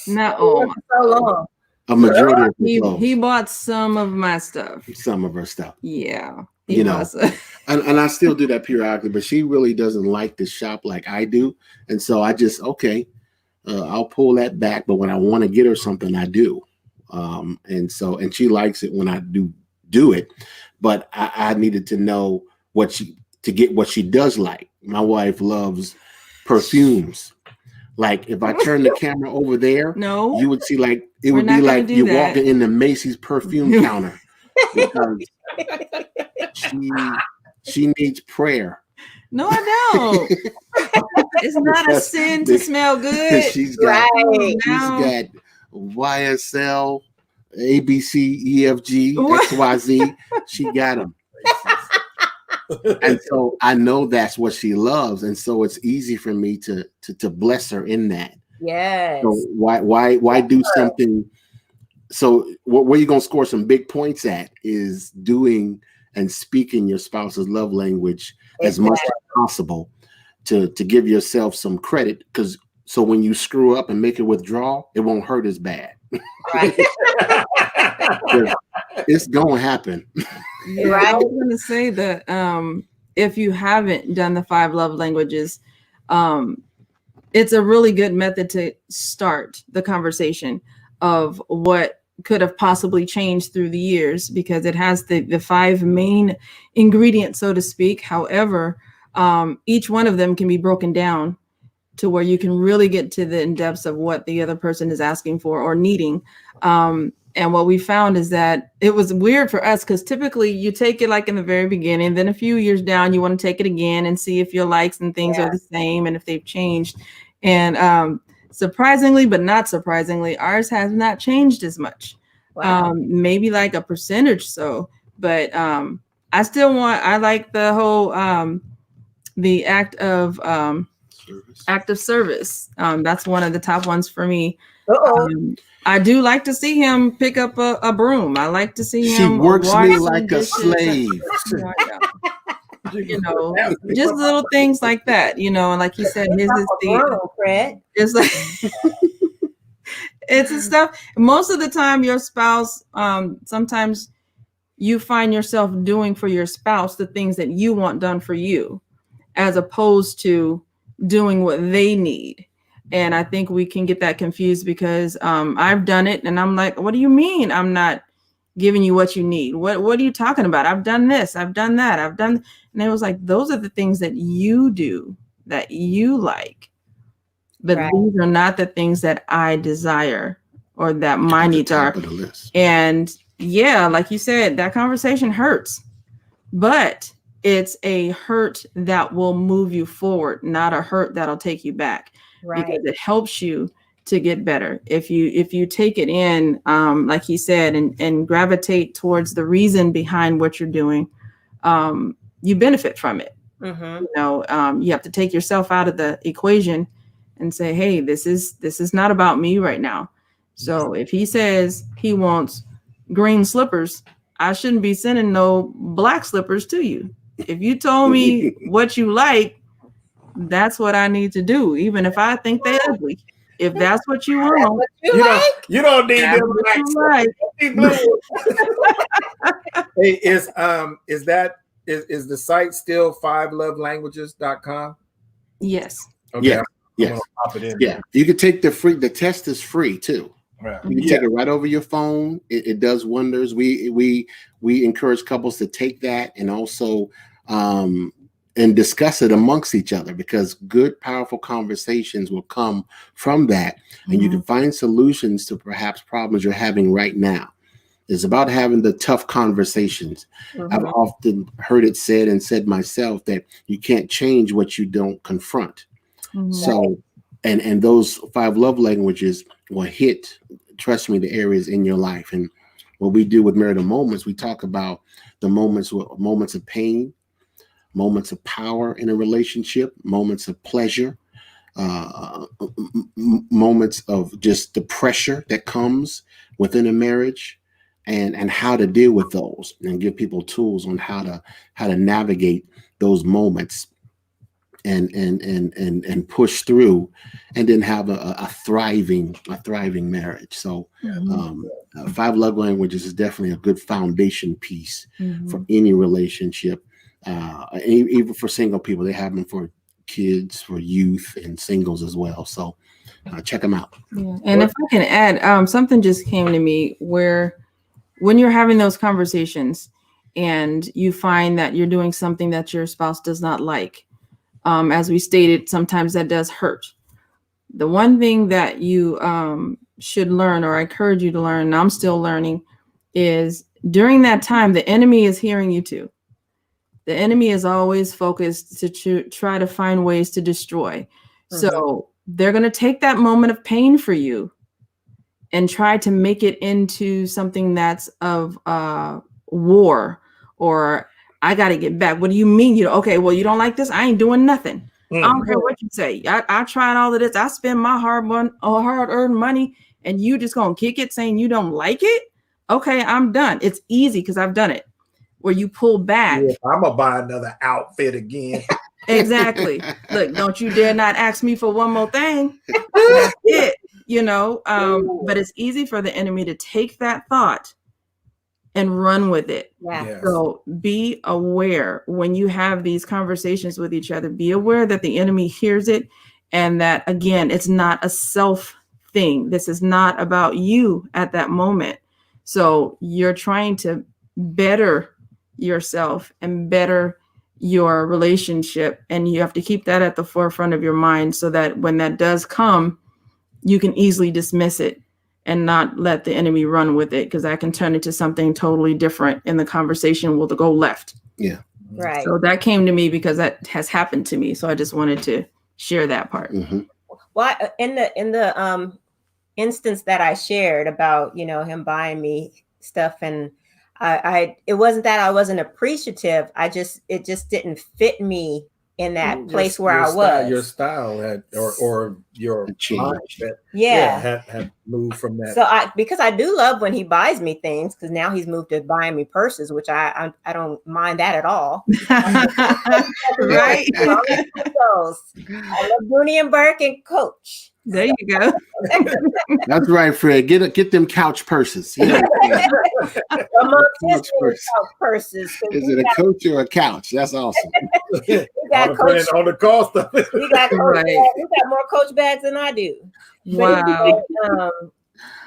Not all. So long. A majority of her clothes. He bought some of my stuff. Some of her stuff. Yeah. And I still do that periodically, but she really doesn't like to shop like I do. And so I just, I'll pull that back. But when I want to get her something, I do. And she likes it when I do it. But I needed to know to get what she does like. My wife loves perfumes. Like if I turn the camera over there, you would see it would be like you're walking in the Macy's perfume counter, because she needs prayer No, I don't. It's not a Because sin to smell good. she's got Right. YSL, ABC, EFG, What? XYZ. She got them. And so I know that's what she loves, and so it's easy for me to bless her in that. Yes. So why do something? So where you're gonna score some big points at is doing and speaking your spouse's love language as much as possible to give yourself some credit, because so when you screw up and make a withdrawal, it won't hurt as bad. Right. It's gonna happen. Yeah, I was going to say that if you haven't done the 5 love languages, it's a really good method to start the conversation of what could have possibly changed through the years, because it has the 5 main ingredients, so to speak. However, each one of them can be broken down to where you can really get to the in-depths of what the other person is asking for or needing. And what we found is that it was weird for us, because typically you take it like in the very beginning, then a few years down, you want to take it again and see if your likes and things are the same and if they've changed. And surprisingly, but not surprisingly, ours has not changed as much. Wow. Maybe like a percentage so, but I like the whole the act of service. That's one of the top ones for me. I do like to see him pick up a broom. I like to see him. She works wash me some like a dishes. slave. You know, just little things like that. You know, and like you said, his is it's like it's the stuff. Most of the time, your spouse. Sometimes you find yourself doing for your spouse the things that you want done for you, as opposed to doing what they need. And I think we can get that confused, because I've done it and I'm like, what do you mean I'm not giving you what you need? What are you talking about? I've done this, I've done that, and it was like, those are the things that you do that you like, but these are not the things that I desire or that my needs are. And yeah, like you said, that conversation hurts, but it's a hurt that will move you forward, not a hurt that'll take you back. Because it helps you to get better. If you take it in, like he said, and gravitate towards the reason behind what you're doing, you benefit from it. You know, you have to take yourself out of the equation and say, hey, this is not about me right now. So if he says he wants green slippers, I shouldn't be sending no black slippers to you. If you told me what you like, that's what I need to do, even if I think they're ugly. If that's what you want, you don't need them. Right. Hey, is the site still 5lovelanguages.com? Yes. Okay. Yes. Yeah. You can take the test is free too. Right. You can take it right over your phone. It does wonders. We encourage couples to take that and also and discuss it amongst each other, because good, powerful conversations will come from that. And you can find solutions to perhaps problems you're having right now. It's about having the tough conversations. I've often heard it said myself that you can't change what you don't confront. So, and those 5 love languages will hit, trust me, the areas in your life. And what we do with Marital Moments, we talk about the moments of pain, moments of power in a relationship, moments of pleasure, moments of just the pressure that comes within a marriage, and how to deal with those, and give people tools on how to navigate those moments and push through, and then have a thriving marriage. So 5 love languages is definitely a good foundation piece for any relationship. Even for single people, they have them for kids, for youth, and singles as well. So check them out. Yeah. And if I can add, something just came to me where when you're having those conversations and you find that you're doing something that your spouse does not like, as we stated, sometimes that does hurt. The one thing that you should learn, or I encourage you to learn, and I'm still learning, is during that time, the enemy is hearing you too. The enemy is always focused to try to find ways to destroy. So they're going to take that moment of pain for you and try to make it into something that's of war, or I got to get back. What do you mean? Okay, well, you don't like this? I ain't doing nothing. I don't care what you say. I tried all of this. I spend my hard-earned money, and you just going to kick it saying you don't like it? Okay, I'm done. It's easy because I've done it. Where you pull back. Yeah, I'm going to buy another outfit again. Exactly. Look, don't you dare not ask me for one more thing. That's it. But it's easy for the enemy to take that thought and run with it. Yeah. Yes. So be aware when you have these conversations with each other, be aware that the enemy hears it, and that, again, it's not a self thing. This is not about you at that moment. So you're trying to better yourself and better your relationship, and you have to keep that at the forefront of your mind so that when that does come, you can easily dismiss it and not let the enemy run with it, because that can turn into something totally different, and the conversation will go left. Yeah. Right. So that came to me because that has happened to me, so I just wanted to share that part. Well, in the instance that I shared about him buying me stuff, and it wasn't that I wasn't appreciative. It just didn't fit me in that place where I was. Your style had, or your mindset, had moved from that. So because I do love when he buys me things, because now he's moved to buying me purses, which I don't mind that at all. Right. I love Booney and Burke and Coach. There you go. That's right, Fred. Get them couch purses. Couch purses. Is it a coach or a couch? That's awesome. We got Coach on the cost of it. We got more Coach bags than I do. Wow.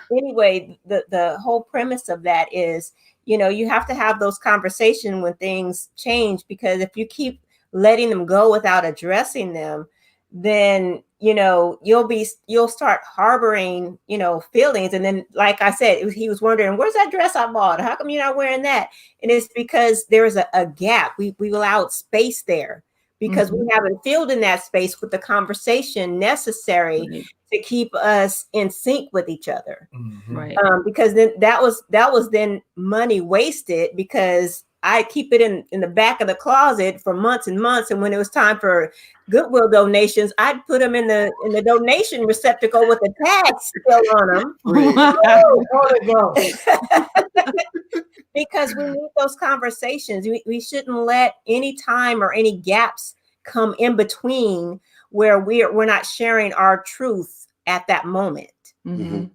Anyway, the whole premise of that is, you have to have those conversations when things change, because if you keep letting them go without addressing them, then you'll start harboring feelings. And then, like I said, he was wondering, where's that dress I bought? How come you're not wearing that? And it's because there's a gap. We allowed space there because we haven't filled in that space with the conversation necessary to keep us in sync with each other. Right. Because then that was then money wasted, because I keep it in the back of the closet for months and months. And when it was time for Goodwill donations, I'd put them in the donation receptacle with the tag still on them. Because we need those conversations. We shouldn't let any time or any gaps come in between where we're not sharing our truth at that moment. That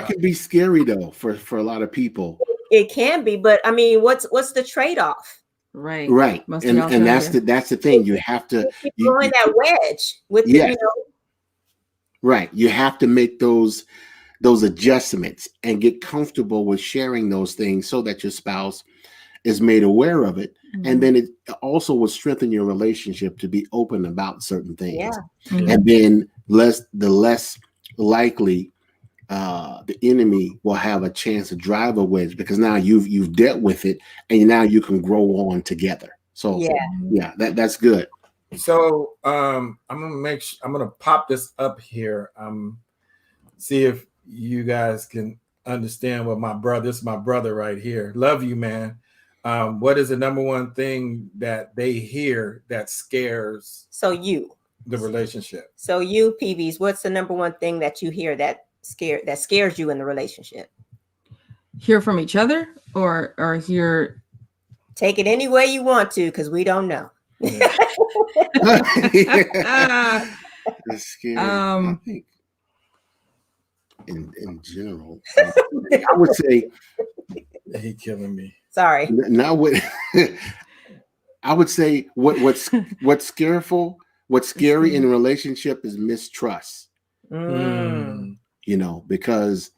can be scary though for a lot of people. It can be, but I mean, what's the trade-off? Right. And that's the thing. You have to keep throwing that wedge with Right. You have to make those adjustments and get comfortable with sharing those things so that your spouse is made aware of it. And then it also will strengthen your relationship to be open about certain things. And then the less likely the enemy will have a chance to drive a wedge, because now you've dealt with it and now you can grow on together. So that's good. So I'm gonna pop this up here. See if you guys can understand what this is my brother right here. Love you, man. What is the number one thing that they hear that scares the relationship? So you, Peavy's, what's the number one thing that you hear that scares you in the relationship? Hear from each other, or hear? Take it any way you want to, because we don't know. It's scary. I think in general, I would say he killing me. Sorry. Now what I would say what's scareful, what's scary in a relationship is mistrust. Because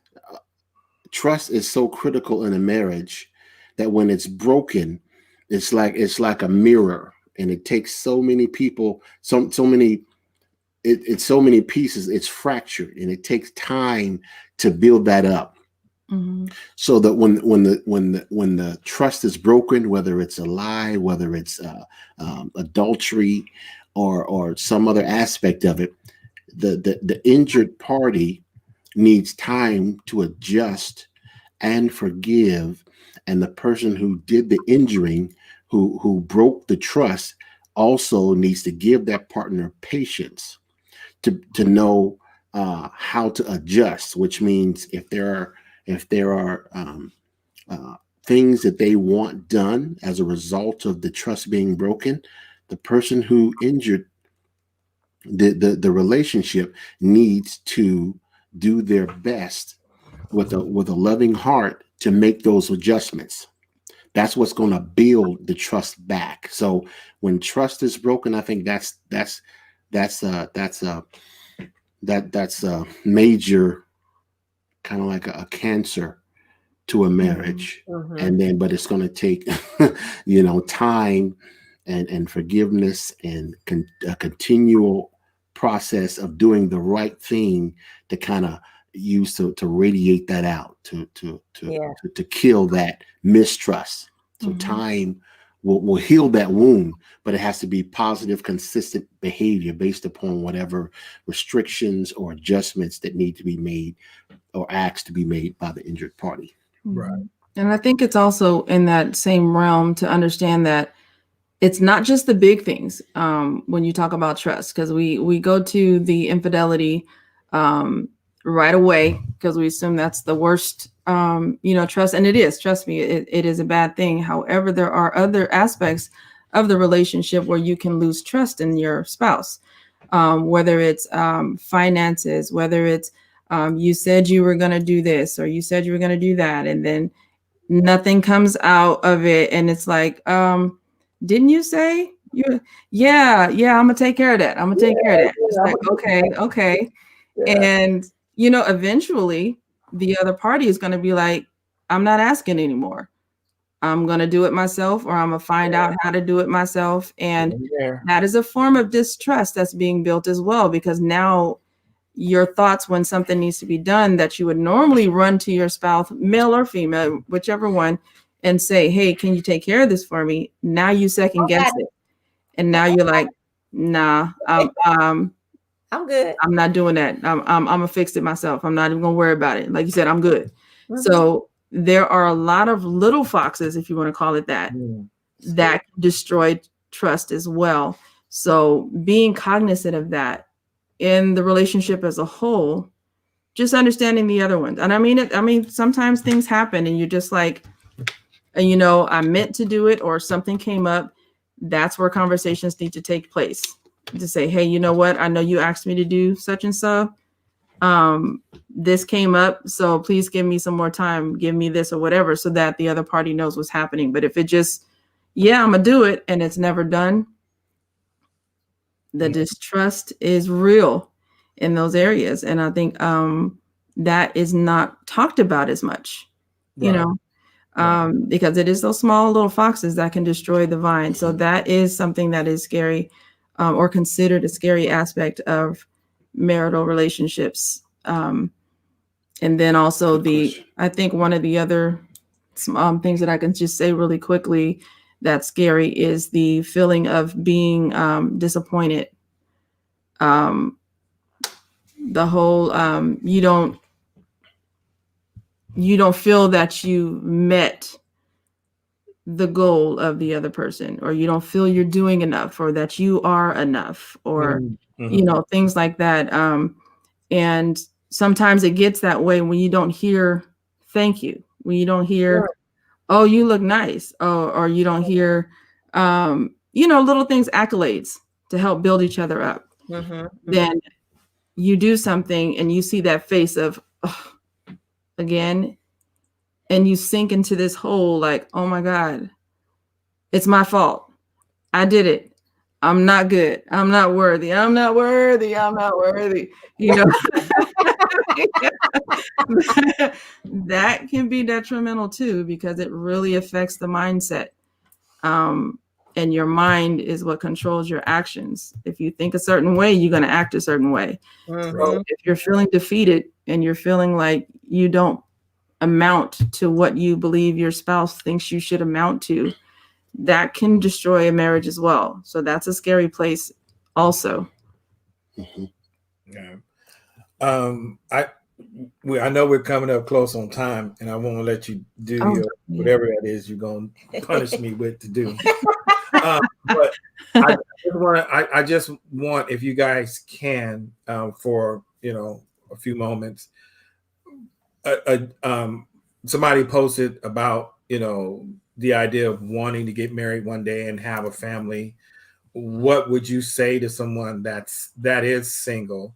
trust is so critical in a marriage that when it's broken, it's like a mirror, and it takes so many people, it's so many pieces, it's fractured, and it takes time to build that up. So that when the trust is broken, whether it's a lie, whether it's adultery, or some other aspect of it, the injured party needs time to adjust and forgive, and the person who did the injuring, who broke the trust, also needs to give that partner patience to know how to adjust. Which means if there are things that they want done as a result of the trust being broken, the person who injured the relationship needs to do their best with a loving heart to make those adjustments. That's what's going to build the trust back. So when trust is broken, I think that's a major, kind of like a cancer to a marriage. Mm-hmm. And then, but it's going to take, time and forgiveness and a continual process of doing the right thing to kind of use to radiate that out, to kill that mistrust. So time will heal that wound, but it has to be positive, consistent behavior based upon whatever restrictions or adjustments that need to be made or acts to be made by the injured party. Right. And I think it's also in that same realm to understand that it's not just the big things when you talk about trust, because we go to the infidelity right away because we assume that's the worst, trust. And it is, trust me, it is a bad thing. However, there are other aspects of the relationship where you can lose trust in your spouse, whether it's finances, whether it's you said you were going to do this or you said you were going to do that, and then nothing comes out of it. And it's like, didn't you say you? Yeah, I'm gonna take care of that. I'm gonna take care of that. It's like, okay. Yeah. And eventually the other party is gonna be like, I'm not asking anymore. I'm gonna do it myself, or I'm gonna find out how to do it myself. And that is a form of distrust that's being built as well, because now your thoughts when something needs to be done that you would normally run to your spouse, male or female, whichever one, and say, hey, can you take care of this for me? Now you second guess it. And now you're like, nah, I'm good. I'm not doing that. I'm gonna fix it myself. I'm not even gonna worry about it. Like you said, I'm good. Mm-hmm. So there are a lot of little foxes, if you want to call it that, that destroy trust as well. So being cognizant of that in the relationship as a whole, just understanding the other ones. And I mean, sometimes things happen and you're just like, I meant to do it, or something came up. That's where conversations need to take place, to say, hey, you know what? I know you asked me to do such and so. This came up, so please give me some more time. Give me this or whatever, so that the other party knows what's happening. But if it just, I'm gonna do it, and it's never done, the distrust is real in those areas. And I think that is not talked about as much, because it is those small little foxes that can destroy the vine. So that is something that is scary, or considered a scary aspect of marital relationships. And then also I think one of the other things that I can just say really quickly that's scary is the feeling of being disappointed. The whole you don't feel that you met the goal of the other person, or you don't feel you're doing enough, or that you are enough, or things like that. And sometimes it gets that way when you don't hear thank you, when you don't hear, oh, you look nice, or you don't hear little things, accolades to help build each other up. Then you do something and you see that face of again, and you sink into this hole like, oh my God, it's my fault. I did it. I'm not good. I'm not worthy. I'm not worthy. I'm not worthy. That can be detrimental too, because it really affects the mindset. And your mind is what controls your actions. If you think a certain way, you're going to act a certain way. So if you're feeling defeated and you're feeling like you don't amount to what you believe your spouse thinks you should amount to, that can destroy a marriage as well. So that's a scary place also. Mhm. Yeah. I know we're coming up close on time, and I won't let you do your whatever that is you're gonna punish me with to do. But I just want, if you guys can, for a few moments, somebody posted about the idea of wanting to get married one day and have a family. What would you say to someone that is single,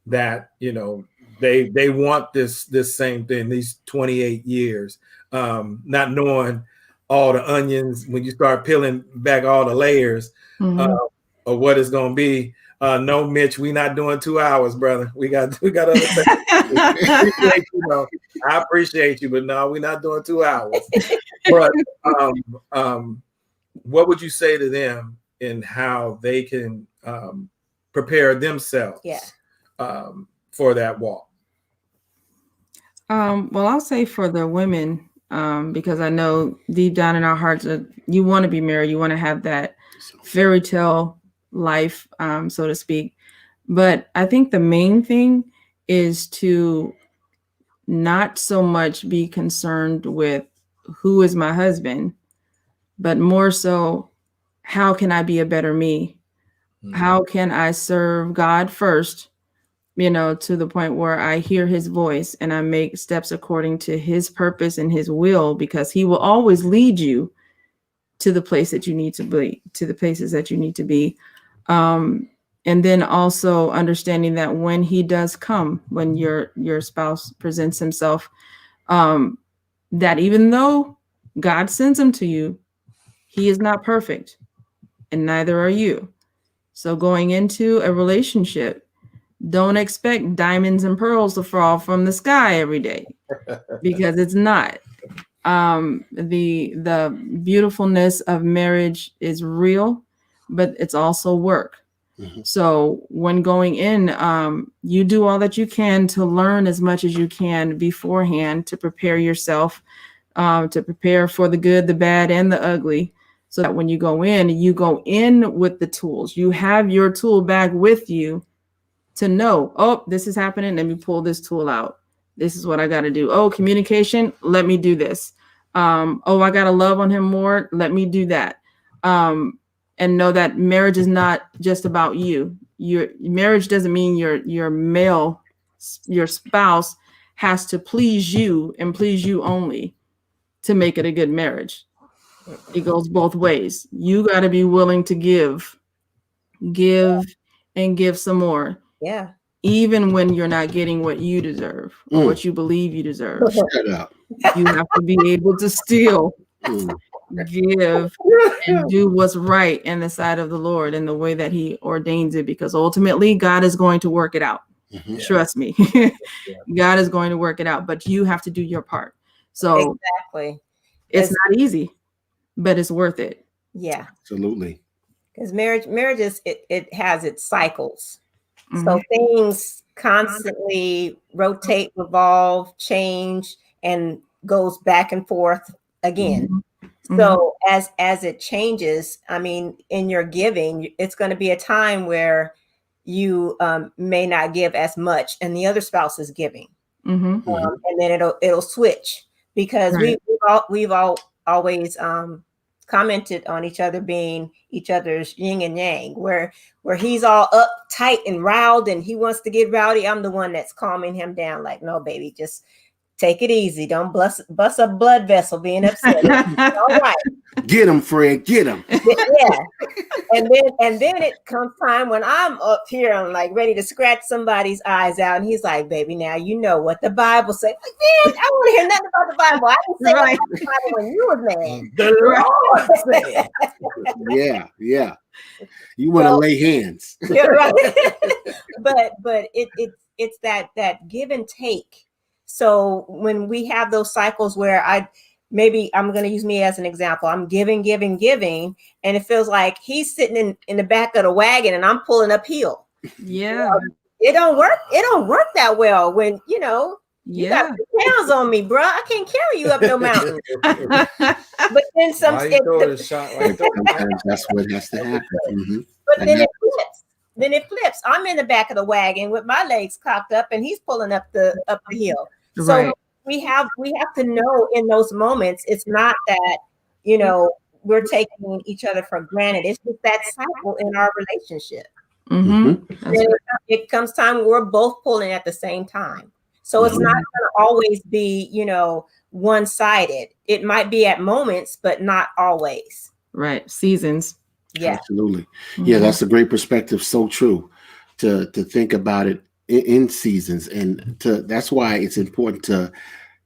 that they want this same thing, these 28 years, not knowing all the onions when you start peeling back all the layers of what it's going to be? No, Mitch, we not doing 2 hours, brother. We got other things. I appreciate you, but no, we're not doing 2 hours. But what would you say to them in how they can prepare themselves for that walk? Well, I'll say for the women, because I know deep down in our hearts that you want to be married, you want to have that fairy tale life, so to speak. But I think the main thing is to not so much be concerned with who is my husband, but more so, how can I be a better me? How can I serve God first, to the point where I hear his voice and I make steps according to his purpose and his will, because he will always lead you to the place that you need to be, to the places that you need to be. And then also understanding that when he does come, when your spouse presents himself, that even though God sends him to you, he is not perfect, and neither are you. So going into a relationship, don't expect diamonds and pearls to fall from the sky every day, because it's not. The beautifulness of marriage is real, but it's also work. So when going in, you do all that you can to learn as much as you can beforehand to prepare yourself, to prepare for the good, the bad, and the ugly, so that when you go in with the tools. You have your tool bag with you to know, oh, this is happening. Let me pull this tool out. This is what I got to do. Oh, communication. Let me do this. Oh, I got to love on him more. Let me do that. And know that marriage is not just about you. Your marriage doesn't mean your spouse has to please you and please you only to make it a good marriage. It goes both ways. You got to be willing to give and give some more. Yeah. Even when you're not getting what you deserve or what you believe you deserve. Shut up. You have to be able to still give and do what's right in the sight of the Lord in the way that he ordains it, because ultimately God is going to work it out. Trust me. God is going to work it out, but you have to do your part. So exactly, it's not easy, but it's worth it. Yeah, absolutely. Because marriage is it has its cycles. So things constantly rotate, revolve, change, and goes back and forth again. So as it changes, I mean, in your giving, it's going to be a time where you may not give as much, and the other spouse is giving, and then it'll switch, because we've always commented on each other being each other's yin and yang, where he's all uptight and riled and he wants to get rowdy. I'm the one that's calming him down, like, no, baby, just take it easy. Don't bust a blood vessel being upset. All right. Get him, Fred. Get him. Yeah. And then it comes time when I'm up here, I'm like ready to scratch somebody's eyes out. And he's like, baby, now you know what the Bible says. Like, man, I don't want to hear nothing about the Bible. I didn't say about the Bible when you was mad. The Lord said. Yeah. You want to lay hands. Yeah, right. but it's that give and take. So when we have those cycles where I'm going to use me as an example. I'm giving, and it feels like he's sitting in the back of the wagon and I'm pulling uphill. Yeah. It don't work. It don't work that well when, You got 2 pounds on me, bro. I can't carry you up no mountain. But then Why you throw the shot like that? Sometimes that's what has to happen. Mhm. But then it flips. Then it flips. I'm in the back of the wagon with my legs cocked up, and he's pulling up the hill. So Right. we have to know in those moments, it's not that, you know, we're taking each other for granted. It's just that cycle in our relationship. Mm-hmm. And it comes time where we're both pulling at the same time. So it's not going to always be, you know, one-sided. It might be at moments, but not always. Right. Seasons. Yeah. Absolutely. Yeah, that's a great perspective. So true to think about it in seasons. And that's why it's important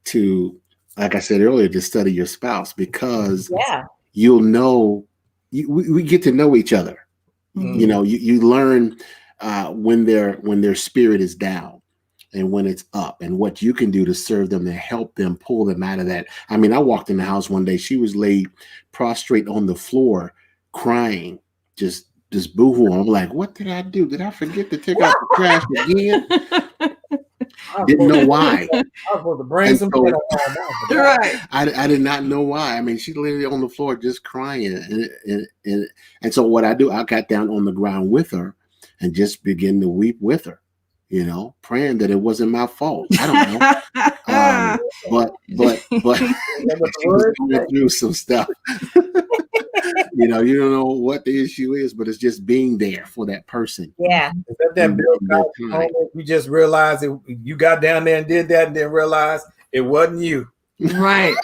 to, like I said earlier, to study your spouse, because you'll know, we get to know each other. You know, you learn when their spirit is down and when it's up, and what you can do to serve them and help them, pull them out of that. I mean, I walked in the house one day, she was laid prostrate on the floor, crying, just boo-hoo. I'm like, what did I do? Did I forget to take out the trash again? Didn't know why. Right. I did not know why. I mean, she literally on the floor just crying, and so what I do, I got down on the ground with her and just began to weep with her, you know, praying that it wasn't my fault. I don't know, but she was going through some stuff. You know, you don't know what the issue is, but it's just being there for that person. Yeah. Is that Bill Cosby? You just realized that you got down there and did that, and then realized it wasn't you. Right.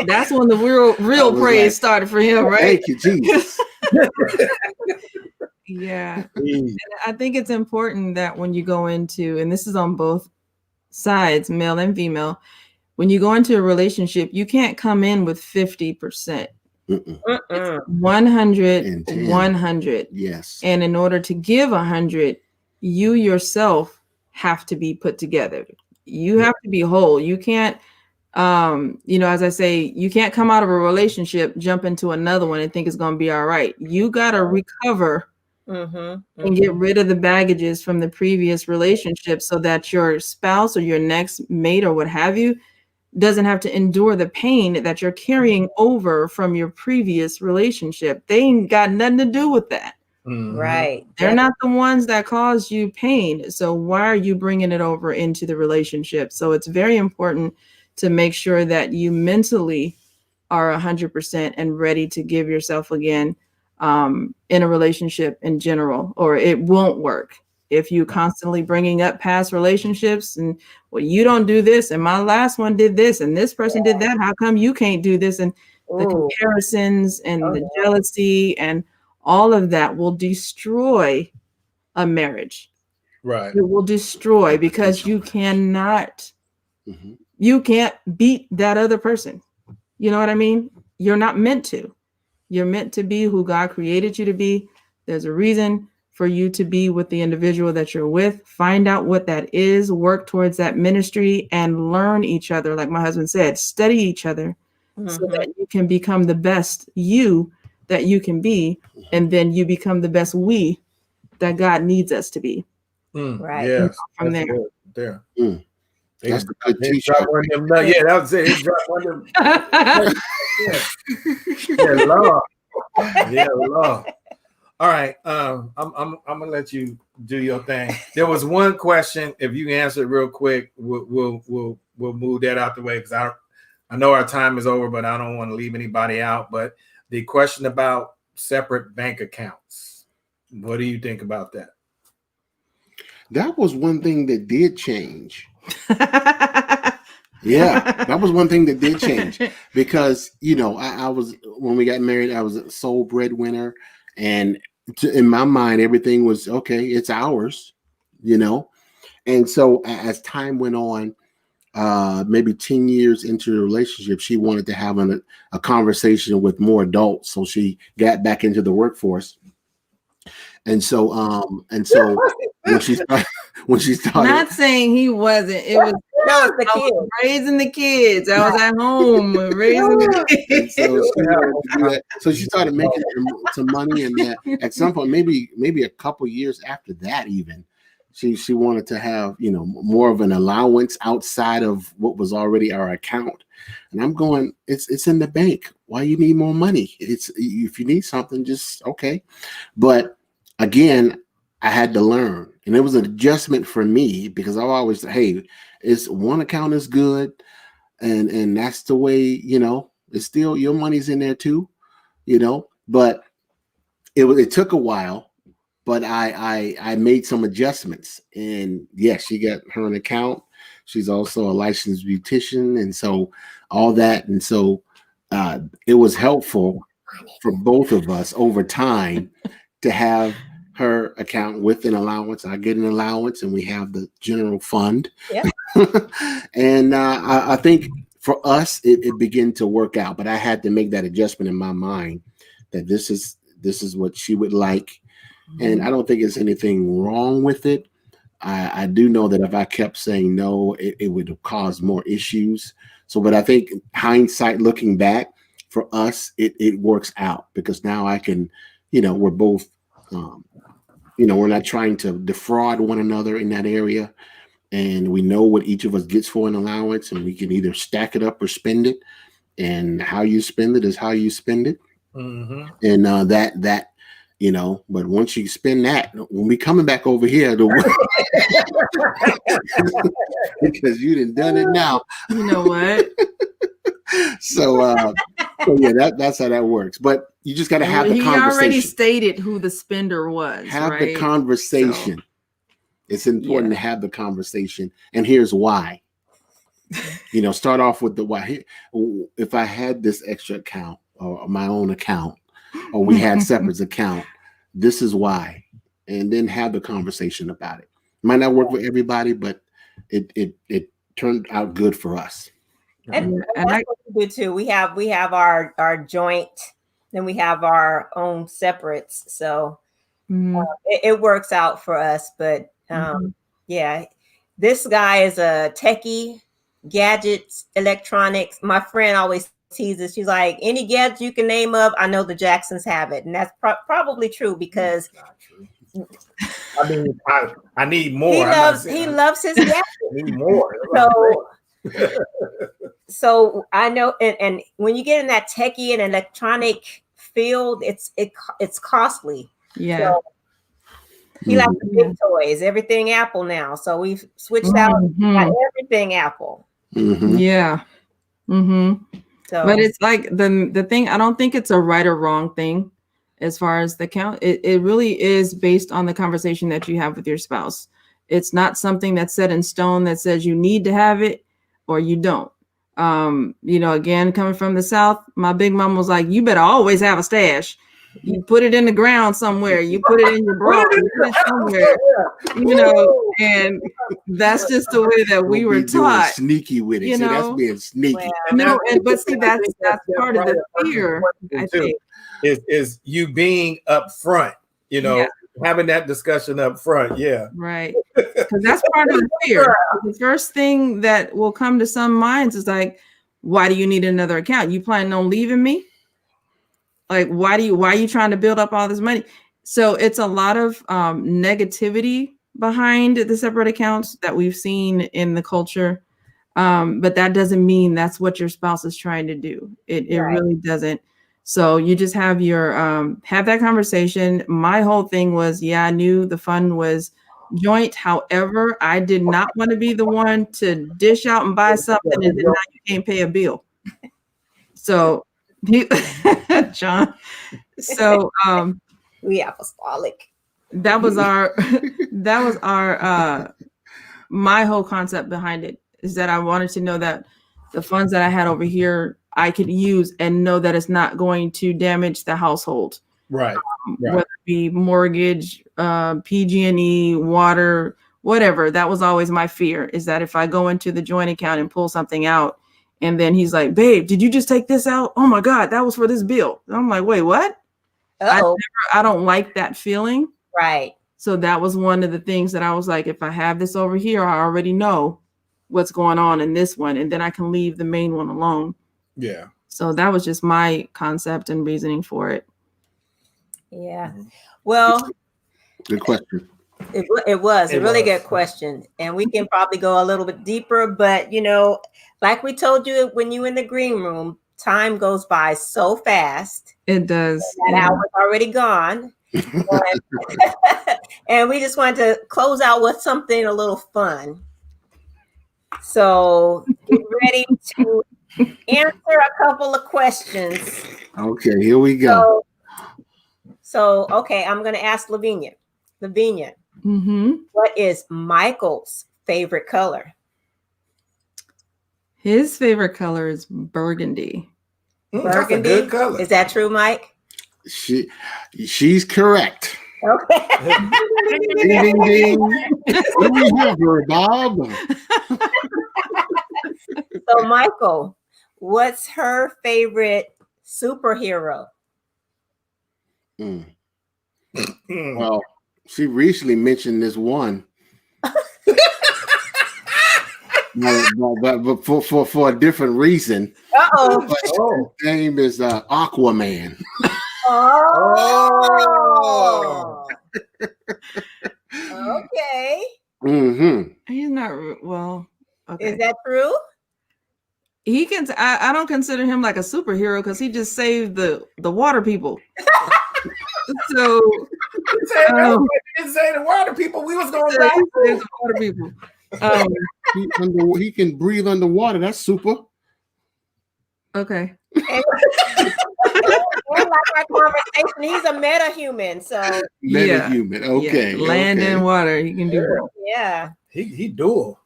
That's when the real praise started for him, right? Thank you, Jesus. Yeah. And I think it's important that when you go into, and this is on both sides, male and female, when you go into a relationship, you can't come in with 50%. 100, 100. Yes. And in order to give 100, you yourself have to be put together. You have to be whole. You can't, you know, as I say, you can't come out of a relationship, jump into another one and think it's going to be all right. You got to recover and get rid of the baggages from the previous relationship so that your spouse or your next mate or what have you doesn't have to endure the pain that you're carrying over from your previous relationship. They ain't got nothing to do with that. Right. They're not the ones that caused you pain. So why are you bringing it over into the relationship? So it's very important to make sure that you mentally are 100% and ready to give yourself again in a relationship in general, or it won't work. If you constantly bringing up past relationships and, well, you don't do this, and my last one did this, and this person did that, how come you can't do this? And the comparisons and the jealousy and all of that will destroy a marriage. Right. It will destroy, because you cannot, you can't beat that other person. You know what I mean? You're not meant to. You're meant to be who God created you to be. There's a reason for you to be with the individual that you're with. Find out what that is, work towards that ministry, and learn each other. Like my husband said, study each other so that you can become the best you that you can be. And then you become the best we that God needs us to be. Right. Yes. From there. There. That's the good t-shirt. Yeah, that was it. He dropped one of them. Yeah, Lord. Yeah, Lord. All right. I'm gonna let you do your thing. There was one question. If you answer it real quick, we'll move that out the way, because I know our time is over, but I don't want to leave anybody out. But the question about separate bank accounts, what do you think about that? That was one thing that did change. Yeah, that was one thing that did change, because, you know, I was, when we got married, I was a sole breadwinner, and in my mind, everything was okay. It's ours, you know. And so as time went on, maybe 10 years into the relationship, she wanted to have a conversation with more adults. So she got back into the workforce. And so when she started, not saying he wasn't, it was the kid raising the kids. I was at home raising the kids. So she started making some money, and at some point, maybe a couple years after that, even She wanted to have, more of an allowance outside of what was already our account. And I'm going, it's in the bank. Why you need more money? It's, if you need something, just okay. But again, I had to learn, and it was an adjustment for me because I always, hey, it's one account is good, and that's the way, it's still your money's in there too, but it took a while. But I made some adjustments, and yes, she got her an account. She's also a licensed beautician, and so all that, and so it was helpful for both of us over time to have her account with an allowance. I get an allowance, and we have the general fund. Yeah. And I think for us, it began to work out. But I had to make that adjustment in my mind that this is what she would like. And I don't think there's anything wrong with it. I do know that if I kept saying no, it would have caused more issues. So, but I think hindsight, looking back, for us, it works out because now I can, we're both, we're not trying to defraud one another in that area. And we know what each of us gets for an allowance, and we can either stack it up or spend it. And how you spend it is how you spend it. Mm-hmm. And that. But once you spend that, when we coming back over here to work, because you done it now. You know what? So yeah, that's how that works. But you just got to have the conversation. He already stated who the spender was. Have the conversation. So, it's important to have the conversation, and here's why. Start off with the why. If I had this extra account or my own account, or we had separate account, this is why, and then have the conversation about it. Might not work for everybody, but it turned out good for us. And that's what we do too. We have our joint, then we have our own separates. So it works out for us. But yeah, this guy is a techie, gadgets, electronics. My friend always teases. She's like, any gadget you can name of, I know the Jacksons have it, and that's probably true because not true. I mean, I need more. He loves his gadgets. I need more. So I know, and when you get in that techie and electronic field, it's costly. Yeah. So he likes the big toys, everything Apple now. So we've switched out everything Apple. Mm-hmm. Yeah. Mm-hmm. So, but it's like the thing, I don't think it's a right or wrong thing as far as the count. It really is based on the conversation that you have with your spouse. It's not something that's set in stone that says you need to have it or you don't. Again, coming from the South, my big mom was like, you better always have a stash. You put it in the ground somewhere. You put it in your bra. You put it somewhere. And that's just the way that we were taught. Sneaky with it. See, that's being sneaky. But see, that's part of the fear. I think is you being upfront. Having that discussion up front. Yeah. Right. Because that's part of the fear. The first thing that will come to some minds is like, why do you need another account? You planning on leaving me? Like, why are you trying to build up all this money? So it's a lot of negativity behind the separate accounts that we've seen in the culture. But that doesn't mean that's what your spouse is trying to do. It really doesn't. So you just have your have that conversation. My whole thing was, I knew the fund was joint. However, I did not want to be the one to dish out and buy something and then now you can't pay a bill. So John. So we apostolic. That was our my whole concept behind it is that I wanted to know that the funds that I had over here I could use and know that it's not going to damage the household. Right. Whether it be mortgage, PG&E, water, whatever. That was always my fear, is that if I go into the joint account and pull something out and then he's like, babe, did you just take this out? Oh my God, that was for this bill. And I'm like, wait, what? I don't like that feeling. Right. So that was one of the things that I was like, if I have this over here, I already know what's going on in this one. And then I can leave the main one alone. Yeah. So that was just my concept and reasoning for it. Yeah. Well, good question. It was a It really was. good question, and we can probably go a little bit deeper. But like we told you when you in the green room, time goes by so fast. It does. That hour's already gone, and we just wanted to close out with something a little fun. So get ready to answer a couple of questions. Okay, here we go. So okay, I'm going to ask Laveenia. Laveenia, what is Michael's favorite color? His favorite color is burgundy. Burgundy? That's a good color. Is that true, Mike? She's correct. Okay. Ding, ding, ding. What do we have here, Bob? So, Michael, what's her favorite superhero? Well, she recently mentioned this one. but for a different reason. Uh-oh. His name is Aquaman. Oh. Okay. He's not well. Okay. Is that true? He can. I don't consider him like a superhero because he just saved the water people. So you didn't say the water people. We was going to save the water people. He can breathe underwater. That's super. Okay. And like our conversation, he's a meta-human. So meta-human. Okay. Yeah. Land and water. He can do both. Yeah. He dual.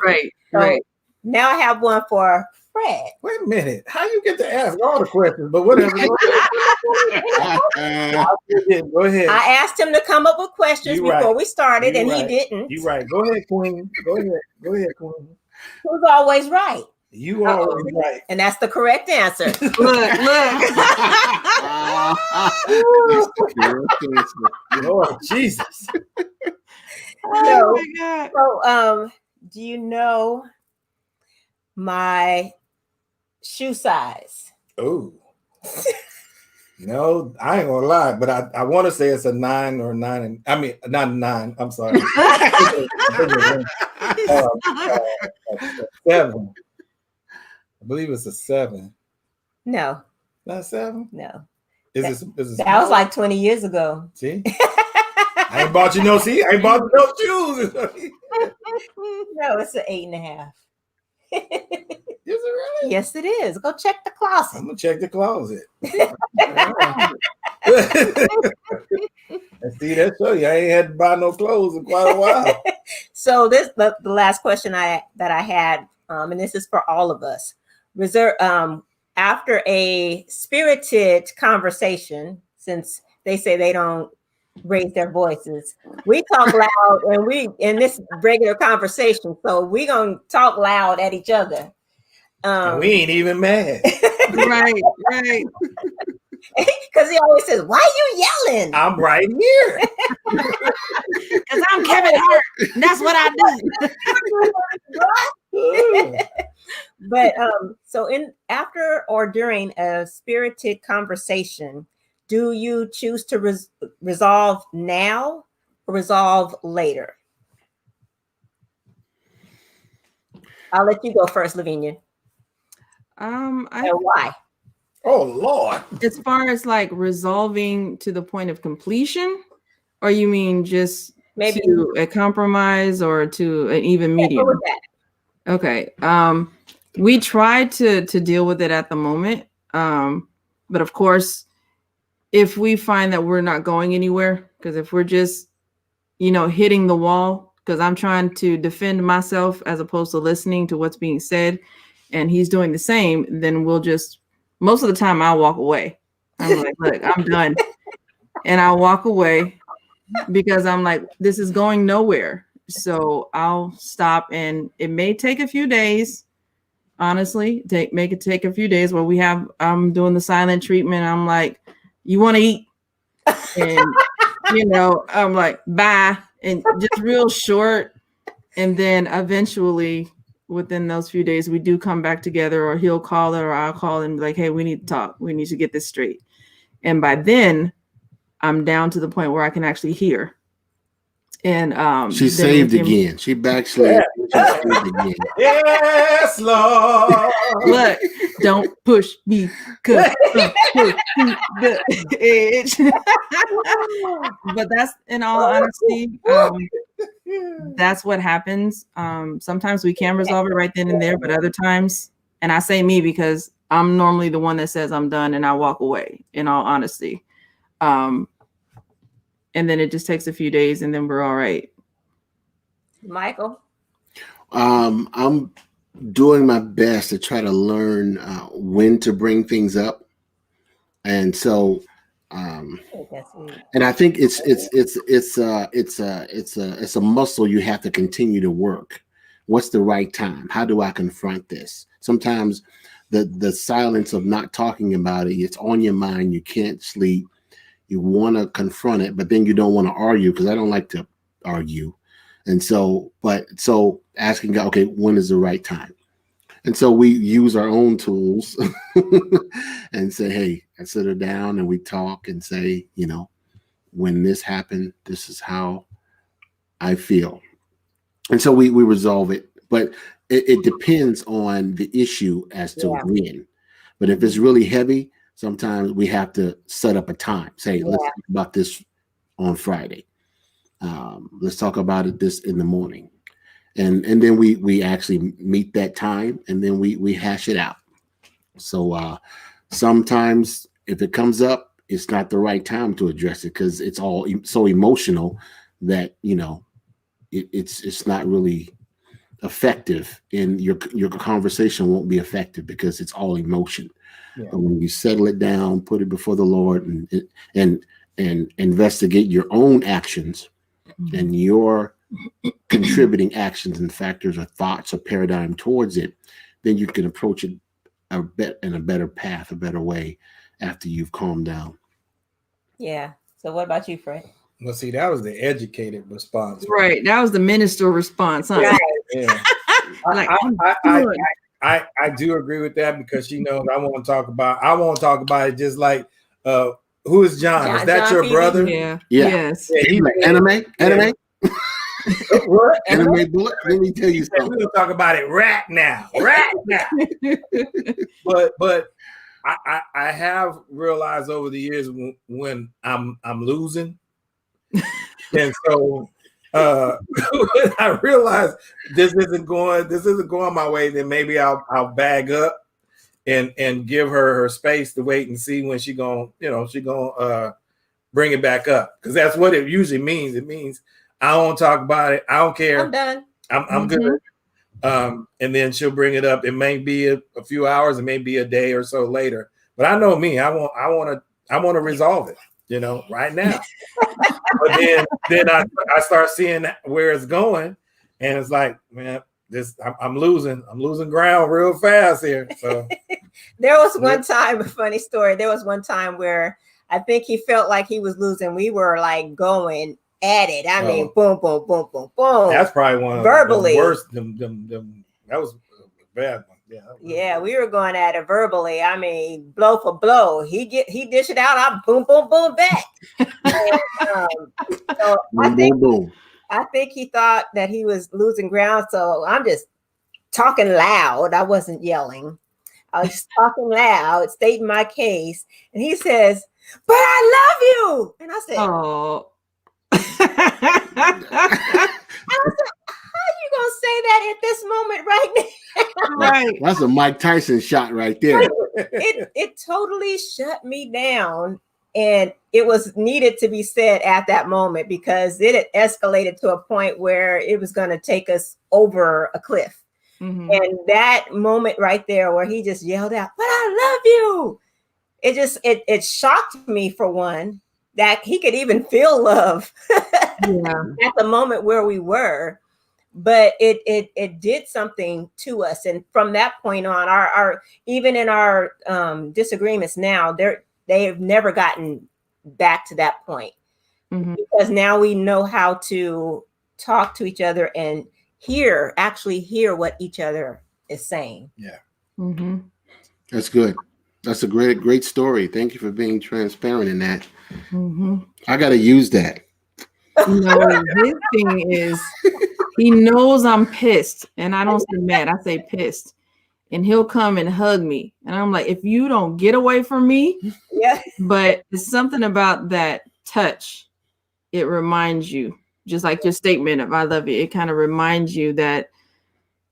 Right. So right. Now I have one for Fred. Wait a minute. How you get to ask all the questions? But whatever. Go ahead. I asked him to come up with questions before we started, and he didn't. You're right. Go ahead, Queen. Go ahead, Queen. Who's always right? You always right. And that's the correct answer. Look. Lord Jesus. Oh my God. So, do you know my shoe size? Oh. No, I ain't gonna lie, but I want to say it's a 9 or 9. I mean, not 9. I'm sorry. 7. I believe it's a 7. No. Not 7? No. Is it that was like 20 years ago. See? I ain't bought you no shoes. No, it's an 8.5. Is it really? Yes, it is. Go check the closet. I'm gonna check the closet. And see, that show you I ain't had to buy no clothes in quite a while. So this the last question that I had, and this is for all of us. After a spirited conversation, since they say they don't raise their voices, we talk loud, and we in this regular conversation, so we gonna talk loud at each other. We ain't even mad. Right. Because he always says, "Why are you yelling?" I'm right here. Because I'm Kevin Hart. That's what I do. But so after or during a spirited conversation, do you choose to resolve now or resolve later? I'll let you go first, Laveenia. And why? Oh Lord. As far as like resolving to the point of completion, or you mean just maybe to a compromise or to an even medium? With that. Okay. We try to deal with it at the moment. But of course, if we find that we're not going anywhere, because if we're just, hitting the wall, because I'm trying to defend myself as opposed to listening to what's being said, and he's doing the same, then we'll just, most of the time I'll walk away. I'm like, look, I'm done. And I'll walk away because I'm like, this is going nowhere. So I'll stop, and it may take a few days. Honestly, make it take a few days where I'm doing the silent treatment. I'm like, you want to eat? And, I'm like, bye. And just real short. And then eventually within those few days, we do come back together, or he'll call it or I'll call and be like, hey, we need to talk. We need to get this straight. And by then I'm down to the point where I can actually hear. And She then saved him- again. She backslid. She saved again. Yes, Lord. But don't push me, cause I'm pushing the edge. But that's, in all honesty, that's what happens. Sometimes we can resolve it right then and there, but other times, and I say me because I'm normally the one that says I'm done and I walk away, in all honesty. And then it just takes a few days and then we're all right. Michael. I'm doing my best to try to learn when to bring things up, and so, and I think it's a muscle you have to continue to work. What's the right time? How do I confront this? Sometimes the silence of not talking about it, it's on your mind. You can't sleep. You want to confront it, but then you don't want to argue, because I don't like to argue. And so asking God, okay, when is the right time? And so we use our own tools and say, hey, I sit her down and we talk and say, when this happened, this is how I feel. And so we resolve it. But it depends on the issue as to when. But if it's really heavy, sometimes we have to set up a time. Say, let's talk about this on Friday. Let's talk about it this in the morning. And then we actually meet that time, and then we hash it out. So sometimes if it comes up, it's not the right time to address it, because it's all so emotional that it's not really effective, and your conversation won't be effective because it's all emotion. Yeah. But when you settle it down, put it before the Lord, and investigate your own actions and your contributing actions and factors or thoughts or paradigm towards it, then you can approach it in a better path, a better way, after you've calmed down. Yeah. So what about you, Fred? Well, see, that was the educated response. Right. That was the minister response, huh? Right. Yeah. Like, I do agree with that, because she knows I won't talk about it. Just like, who is John? Is that John your Peavy? brother? Yeah. Yeah. Yes. Yeah, He's like, anime. What? Anime bullet. Let me tell you We're something. gonna talk about it right now. But I have realized over the years when I'm losing, and so when I realize this isn't going my way, then maybe I'll bag up and give her space to wait and see when she gonna bring it back up, because that's what it usually means. It means I don't talk about it. I don't care. I'm done. I'm good. And then she'll bring it up. It may be a few hours, it may be a day or so later. But I know me. I want to resolve it, right now. But then I start seeing where it's going, and it's like, man, I'm losing ground real fast here. So There was one time, a funny story. There was one time where I think he felt like he was losing. We were like going at it. I mean, boom, boom, boom, boom, boom. That's probably one of verbally. the worst. That was a bad one. Yeah, we were going at it verbally. I mean, blow for blow. He dish it out. I boom, boom, boom back. And, so I think he thought that he was losing ground. So I'm just talking loud. I wasn't yelling. I was just talking loud, stating my case. And he says, "But I love you." And I said, "Oh." I was like, how you gonna say that at this moment right now? Right. That's a Mike Tyson shot right there. It totally shut me down, and it was needed to be said at that moment, because it had escalated to a point where it was going to take us over a cliff. Mm-hmm. And that moment right there where he just yelled out, "But I love you." It shocked me, for one, that he could even feel love at the moment where we were. But it did something to us, and from that point on, our even in our disagreements now, they have never gotten back to that point, because now we know how to talk to each other and actually hear what each other is saying. Yeah, that's good. That's a great story. Thank you for being transparent in that. I got to use that. No, his thing is he knows I'm pissed, and I don't say mad, I say pissed. And he'll come and hug me. And I'm like, if you don't get away from me, Yeah. but it's something about that touch. It reminds you, just like your statement of I love you. It kind of reminds you that,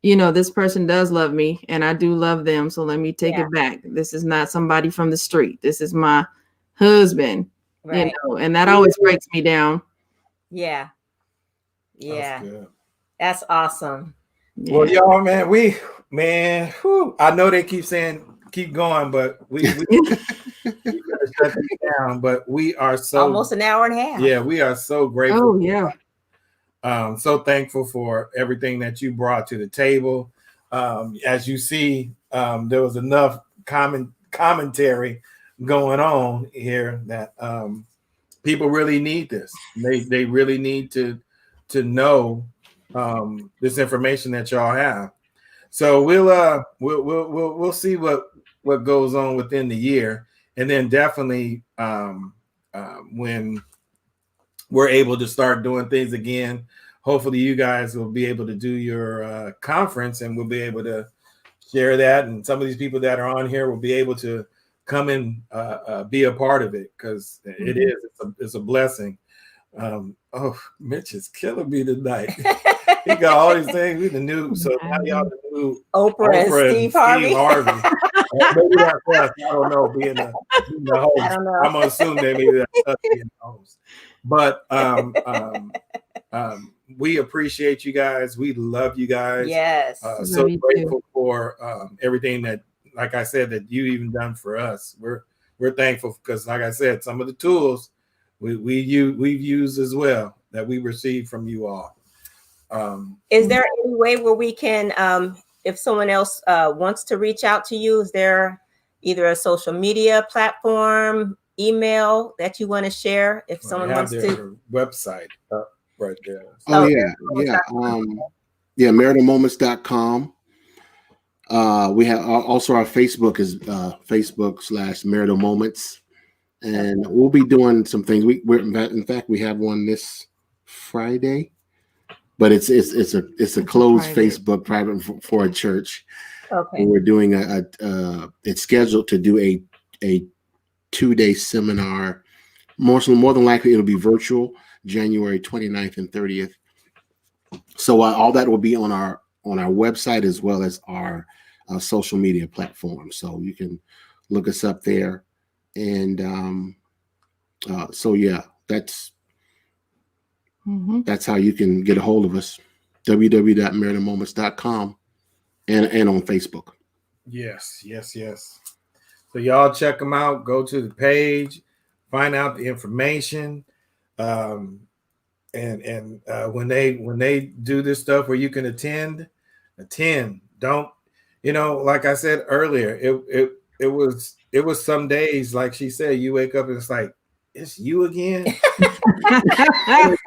you know, this person does love me and I do love them. So let me take it back. This is not somebody from the street. This is my husband, Right. you know, and that always breaks me down. Yeah. Yeah. That's good. That's awesome. Yeah. Well, y'all, man, whew, I know they keep saying keep going, but we gotta shut this down. But we are so Almost an hour and a half. Yeah, we are so grateful. Oh, yeah. So thankful for everything that you brought to the table. As you see, there was enough commentary going on here that people really need this. They really need to know this information that y'all have. So we'll see what goes on within the year, and then definitely when we're able to start doing things again, hopefully you guys will be able to do your conference, and we'll be able to share that. And some of these people that are on here will be able to come and be a part of it, because it's a blessing. Oh, Mitch is killing me tonight. He got all these things. We the new, so now y'all the new Oprah and Steve Harvey. Maybe that's us. I don't know. Being the host, I don't know. I'm gonna assume that maybe that's us being the host. But we appreciate you guys. We love you guys. Yes. So grateful for everything that, like I said, that you even done for us. We're thankful because, like I said, some of the tools we've used as well that we received from you all. Is there any way where we can, if someone else wants to reach out to you, is there either a social media platform, email that you want to share? If someone wants to, website right there. Oh, yeah. Maritalmoments.com. We have also our Facebook is Facebook/Marital Moments, and we'll be doing some things. We're in fact we have one this Friday, but it's a closed Facebook private for a church. Okay. We're doing it's scheduled to do a 2-day seminar. More than likely it'll be virtual, January 29th and 30th. So all that will be on our website as well as our social media platform. So you can look us up there. And so yeah, that's how you can get a hold of us. www.maritalmoments.com and on Facebook. Yes. So y'all check them out. Go to the page, find out the information. And when they do this stuff where you can attend. Don't, like I said earlier, it was some days, like she said, you wake up and it's like, it's you again. And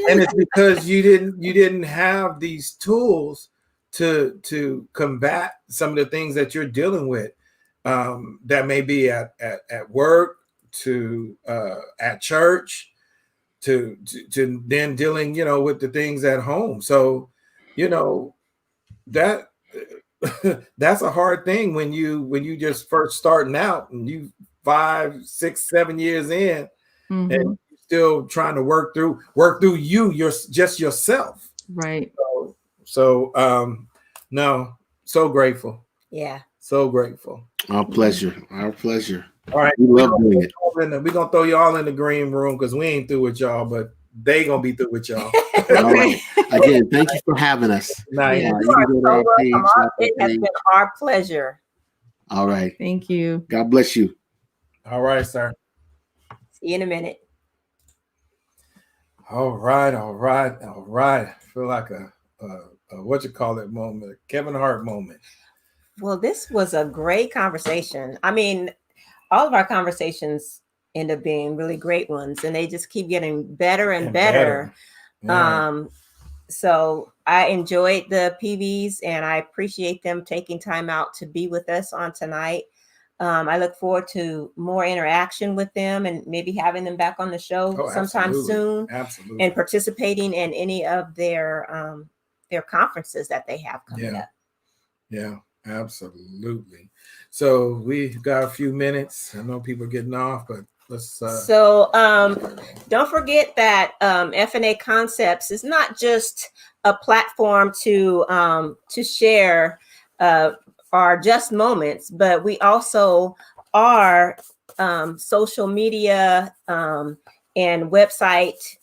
it's because you didn't have these tools to combat some of the things that you're dealing with, that may be at work, to at church, to then dealing, with the things at home. So, that that's a hard thing when you just first starting out and you 5, 6, 7 years in, and you're still trying to work through you're just yourself. Right. So no, so grateful. Yeah. So grateful. Our pleasure. All right. We love doing it. We're gonna throw you all in the green room because we ain't through with y'all, but they gonna be through with y'all. All right. Again, thank you for having us. Nice. You are so welcome. It has been our pleasure. All right. Thank you. God bless you. All right, sir. See you in a minute. All right. I feel like a what you call it moment, a Kevin Hart moment. Well, this was a great conversation. I mean, all of our conversations end up being really great ones, and they just keep getting better and better. Yeah. So I enjoyed the Peavys, and I appreciate them taking time out to be with us on tonight. I look forward to more interaction with them and maybe having them back on the show sometime soon. Absolutely. And participating in any of their conferences that they have coming up. Yeah, absolutely. So we've got a few minutes. I know people are getting off, but let's. So don't forget that F&A Concepts is not just a platform to share our just moments, but we also are social media and website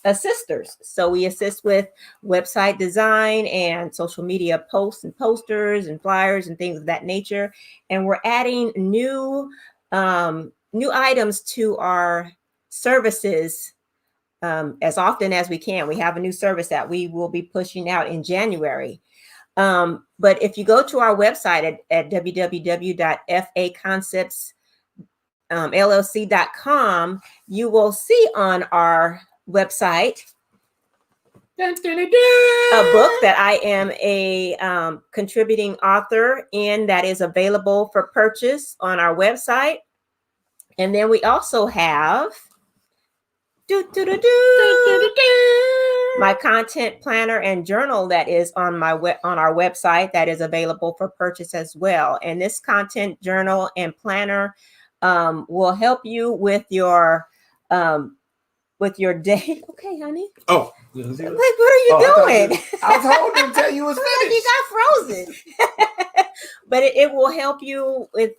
assisters. So we assist with website design and social media posts and posters and flyers and things of that nature. And we're adding new items to our services as often as we can. We have a new service that we will be pushing out in January. But if you go to our website at www.faconceptsllc.com, you will see on our website a book that I am a contributing author in that is available for purchase on our website. And then we also have my content planner and journal that is on our website that is available for purchase as well. And this content journal and planner will help you with your day. Okay, honey. Oh, like, what are you doing? I was holding until you was finished. You got frozen. But it will help you with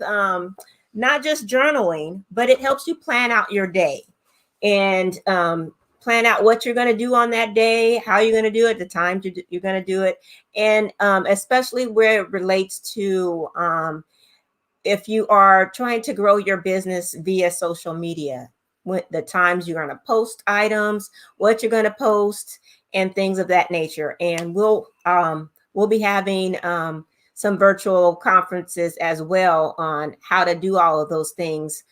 not just journaling, but it helps you plan out your day and plan out what you're going to do on that day, how you're going to do it, the time you're going to do it, and especially where it relates to if you are trying to grow your business via social media, the times you're going to post items, what you're going to post, and things of that nature. And we'll be having some virtual conferences as well on how to do all of those things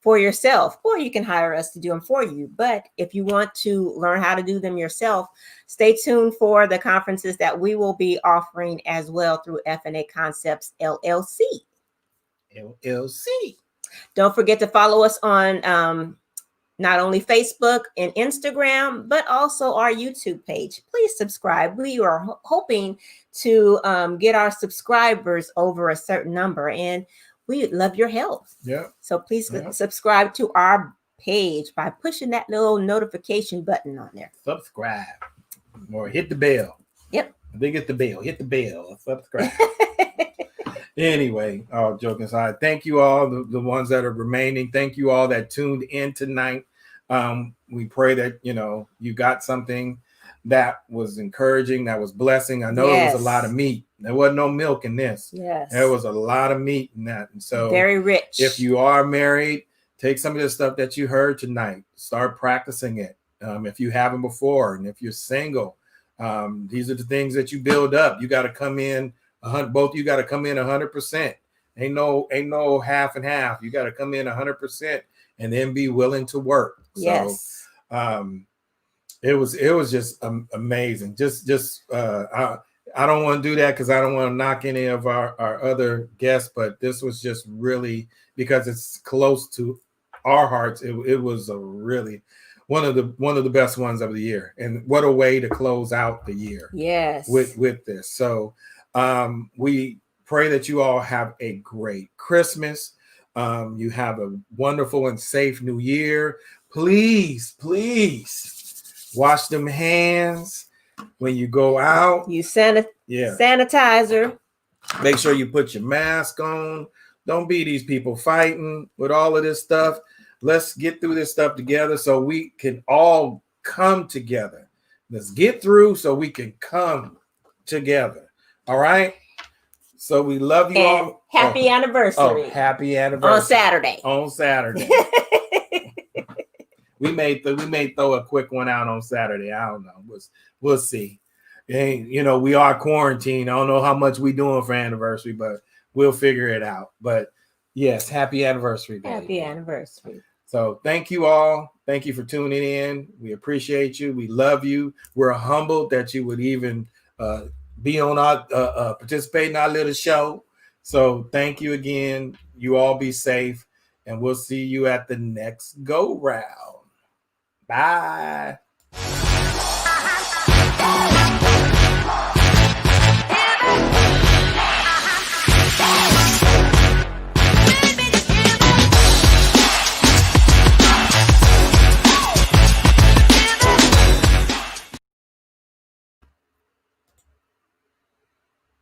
for yourself, or you can hire us to do them for you. But if you want to learn how to do them yourself, stay tuned for the conferences that we will be offering as well through F&A Concepts LLC. Don't forget to follow us on not only Facebook and Instagram, but also our YouTube page. Please subscribe. We are hoping to get our subscribers over a certain number, and we love your help. Yeah. So please subscribe to our page by pushing that little notification button on there. Subscribe or hit the bell. Yep. I think it's the bell. Hit the bell. Subscribe. Anyway, all joking aside, thank you all, the ones that are remaining. Thank you all that tuned in tonight. We pray that, you got something that was encouraging, that was blessing. I know It was a lot of meat. There wasn't no milk in this. Yes. There was a lot of meat in that. And so very rich. If you are married, take some of the stuff that you heard tonight, start practicing it. If you haven't before, and if you're single, these are the things that you build up. You got to come in, both you got to come in 100%. Ain't no half and half. You got to come in 100% and then be willing to work. Yes. So it was just amazing. I don't want to do that because I don't want to knock any of our other guests, but this was just really, because it's close to our hearts. It was a really one of the best ones of the year, and what a way to close out the year. Yes. With this. So we pray that you all have a great Christmas. You have a wonderful and safe new year. Please wash them hands when you go out. You sanitizer. Make sure you put your mask on. Don't be these people fighting with all of this stuff. Let's get through this stuff together so we can all come together. Let's get through so we can come together. All right? So we love you all. Happy anniversary. Happy anniversary. On Saturday. We may throw a quick one out on Saturday. I don't know. We'll see. And, we are quarantined. I don't know how much we doing for anniversary, but we'll figure it out. But yes, happy anniversary, baby. Happy anniversary. So thank you all. Thank you for tuning in. We appreciate you. We love you. We're humbled that you would even be on our participate in our little show. So thank you again. You all be safe, and we'll see you at the next go round. Bye.